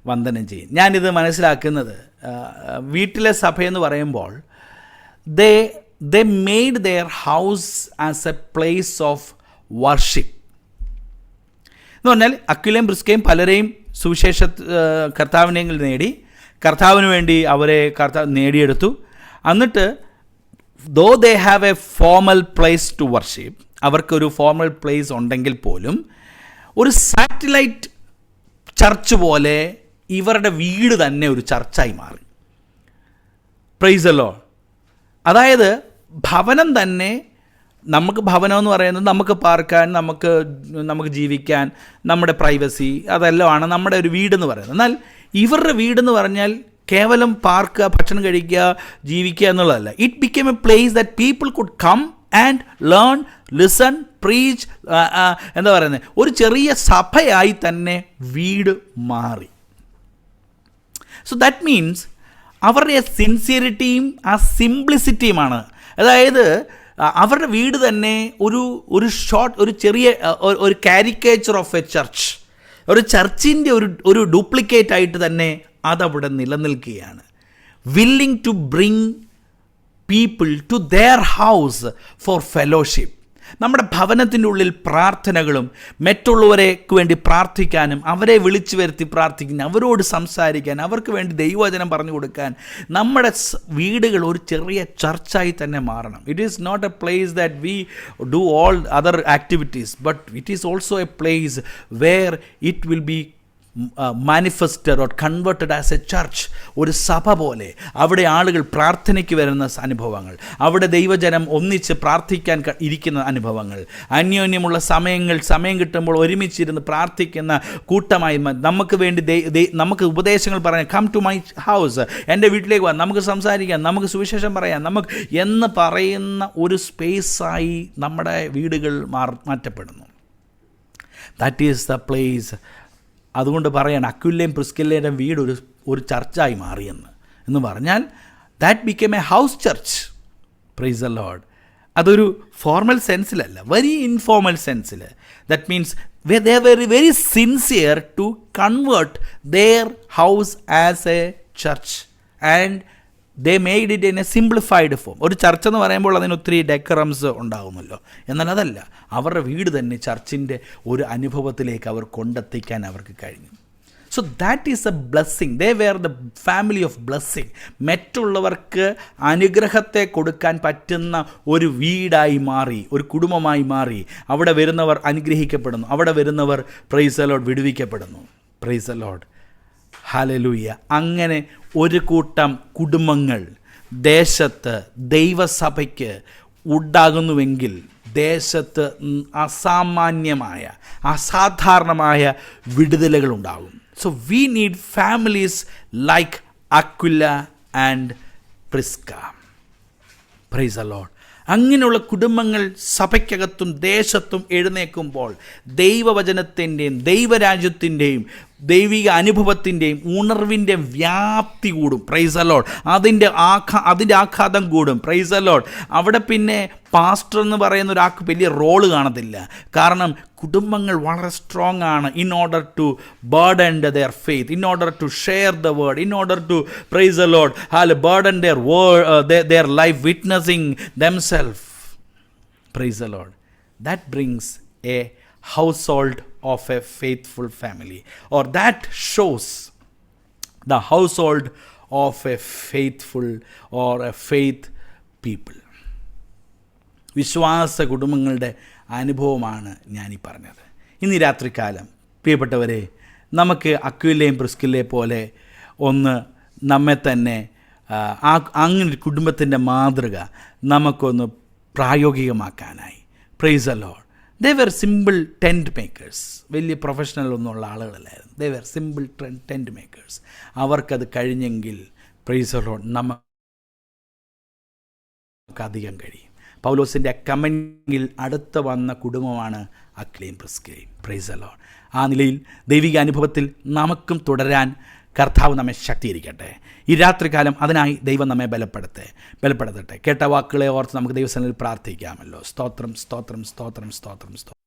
വന്ദനം ചെയ്യും. ഞാനിത് മനസ്സിലാക്കുന്നത്, വീട്ടിലെ സഭയെന്ന് പറയുമ്പോൾ they made their house as a place of worship. എന്ന് പറഞ്ഞാൽ അക്വിലയും പ്രിസ്കയും പലരെയും സുവിശേഷ കർത്താവിനെങ്കിൽ നേടി, കർത്താവിന് വേണ്ടി അവരെ കർത്താവ് നേടിയെടുത്തു. എന്നിട്ട് though they have a formal place to worship, അവർക്കൊരു ഫോർമൽ പ്ലേസ് ഉണ്ടെങ്കിൽ പോലും ഒരു സാറ്റലൈറ്റ് ചർച്ച് പോലെ ഇവരുടെ വീട് തന്നെ ഒരു ചർച്ചായി മാറി. Price the Lord. അതായത് ഭവനം തന്നെ, നമുക്ക് ഭവനം എന്ന് പറയുന്നത് നമുക്ക് പാർക്കാൻ, നമുക്ക് ജീവിക്കാൻ, നമ്മുടെ പ്രൈവസി, അതെല്ലാമാണ് നമ്മുടെ ഒരു വീടെന്ന് പറയുന്നത്. എന്നാൽ ഇവരുടെ വീടെന്ന് പറഞ്ഞാൽ കേവലം പാർക്കുക, ഭക്ഷണം കഴിക്കുക, ജീവിക്കുക എന്നുള്ളതല്ല. It became a place that people could come and learn, listen, preach. എന്താ പറയുന്നത്, ഒരു ചെറിയ സഭയായി തന്നെ വീട് മാറി. സോ ദാറ്റ് മീൻസ് അവരുടെ സിൻസിയറിറ്റിയും ആ സിംപ്ലിസിറ്റിയുമാണ്. അതായത് അവരുടെ വീട് തന്നെ ഒരു ചെറിയ ഒരു കാരിക്കേച്ചർ ഓഫ് എ ചർച്ച്, ഒരു ചർച്ചിൻ്റെ ഒരു ഡ്യൂപ്ലിക്കേറ്റ് ആയിട്ട് തന്നെ അതവിടെ നിലനിൽക്കുകയാണ്. Willing to bring people to their house for fellowship. നമ്മുടെ ഭവനത്തിൻ്റെ ഉള്ളിൽ പ്രാർത്ഥനകളും മറ്റുള്ളവർക്ക് വേണ്ടി പ്രാർത്ഥിക്കാനും, അവരെ വിളിച്ചു വരുത്തി പ്രാർത്ഥിക്കാനും, അവരോട് സംസാരിക്കാൻ, അവർക്ക് വേണ്ടി ദൈവവചനം പറഞ്ഞു കൊടുക്കാൻ നമ്മുടെ വീടുകൾ ഒരു ചെറിയ ചർച്ചായി തന്നെ മാറണം. It is not a place that we do all other activities, but it is also a place where it will be manifested or converted as a church. ഒരു സഭ പോലെ അവിടെ ആളുകൾ പ്രാർത്ഥനയ്ക്ക് വരുന്ന അനുഭവങ്ങൾ, അവിടെ ദൈവജനം ഒന്നിച്ച് പ്രാർത്ഥിക്കാൻ ഇരിക്കുന്ന അനുഭവങ്ങൾ, അന്യോന്യമുള്ള സമയം കിട്ടുമ്പോൾ ഒരുമിച്ചിരുന്ന് പ്രാർത്ഥിക്കുന്ന കൂട്ടമായി, നമുക്ക് വേണ്ടി നമുക്ക് ഉപദേശങ്ങൾ പറയാൻ, കം ടു മൈ ഹൗസ്, എൻ്റെ വീട്ടിലേക്ക് വാ, നമുക്ക് സംസാരിക്കാം, നമുക്ക് സുവിശേഷം പറയാം, നമുക്ക് എന്ന് പറയുന്ന ഒരു സ്പേസായി നമ്മുടെ വീടുകൾ മാറ്റപ്പെടുന്നു. That is the place. അതുകൊണ്ട് പറയാണ് അക്വിലയും പ്രിസ്കില്ലയുടെയും വീട് ഒരു ചർച്ചായി എന്ന് പറഞ്ഞാൽ that became a house church. Praise the Lord. അതൊരു ഫോർമൽ സെൻസിലല്ല, വെരി ഇൻഫോർമൽ സെൻസിൽ. That means they very very sincere to convert their house as a church and they made it in a simplified form. ഒരു church എന്ന് പറയുമ്പോൾ അതിന് ഒത്തിരി ഡെക്കറംസ് ഉണ്ടാകുമല്ലോ, എന്നാൽ അതല്ല, അവരുടെ വീട് തന്നെ ചർച്ചിൻ്റെ ഒരു അനുഭവത്തിലേക്ക് അവർ കൊണ്ടെത്തിക്കാൻ അവർക്ക് കഴിഞ്ഞു. So that is A blessing. They where the family of blessing. മറ്റുള്ളവർക്ക് അനുഗ്രഹത്തെ കൊടുക്കാൻ പറ്റുന്ന ഒരു വീടായി മാറി, ഒരു കുടുംബമായി മാറി. അവിടെ വരുന്നവർ അനുഗ്രഹിക്കപ്പെടുന്നു, അവിടെ വരുന്നവർ പ്രൈസ് ദി ലോർഡ് വിടുവിക്കപ്പെടുന്നു. Praise the Lord, hallelujah. അങ്ങനെ ഒരു കൂട്ടം കുടുംബങ്ങൾ ദേശത്ത് ദൈവസഭയ്ക്ക് ഉണ്ടാകുന്നുവെങ്കിൽ ദേശത്ത് അസാമാന്യമായ അസാധാരണമായ വിടുതലുകളുണ്ടാകും. So we need families like Aquila and Prisca. Praise the Lord. അങ്ങനെയുള്ള കുടുംബങ്ങൾ സഭയ്ക്കകത്തും ദേശത്തും എഴുന്നേൽക്കുമ്പോൾ ദൈവവചനത്തിൻ്റെയും ദൈവരാജ്യത്തിൻ്റെയും ദൈവിക അനുഭവത്തിൻ്റെയും ഉണർവിൻ്റെ വ്യാപ്തി കൂടും. Price the Lord. അതിൻ്റെ ആഘാതം കൂടും. Price the Lord. അവിടെ പിന്നെ പാസ്റ്റർ എന്ന് പറയുന്ന ഒരാൾക്ക് വലിയ റോള് കാണത്തില്ല. കാരണം കുടുംബങ്ങൾ വളരെ സ്ട്രോങ് ആണ്. In order to burden their faith, in order to share the word, in order to praise the Lord burden their word, their life witnessing themself. Praise the Lord. That brings a household of a faithful family, or that shows the household of a faithful or a faith people. വിശ്വാസ കുടുംബങ്ങളുടെ അനുഭവമാണ് ഞാനീ പറഞ്ഞത്. ഇന്ന് രാത്രികാലം പ്രിയപ്പെട്ടവരെ, നമുക്ക് അക്വിലയും പ്രിസ്കിലയെ പോലെ ഒന്ന് നമ്മെ തന്നെ അങ്ങനെ കുടുംബത്തിൻ്റെ മാതൃക നമുക്കൊന്ന് പ്രായോഗികമാക്കാനായി. Praise the Lord. They were simple tentmakers. വലിയ പ്രൊഫഷണൽ ഒന്നുമുള്ള ആളുകളല്ലായിരുന്നു. They were simple tentmakers. അവർക്കത് കഴിഞ്ഞെങ്കിൽ പ്രൈസ് ദി ലോർഡ് നമുക്കധികം കഴിയും. പൗലോസിൻ്റെ കമൻറ്റിൽ അടുത്ത് വന്ന കുടുംബമാണ് അക്വിലയും പ്രിസ്കിലയും. Praise the Lord. ആ നിലയിൽ ദൈവിക അനുഭവത്തിൽ നമുക്കും തുടരാൻ കർത്താവ് നമ്മെ ശക്തീകരിക്കട്ടെ. ഈ രാത്രികാലം അതിനായി ദൈവം നമ്മെ ബലപ്പെടുത്തട്ടെ. കേട്ട വാക്കുകളെ ഓർത്ത് നമുക്ക് ദൈവസന്നിധിയിൽ പ്രാർത്ഥിക്കാമല്ലോ. സ്തോത്രം, സ്തോത്രം, സ്തോത്രം, സ്തോത്രം, സ്തോത്രം.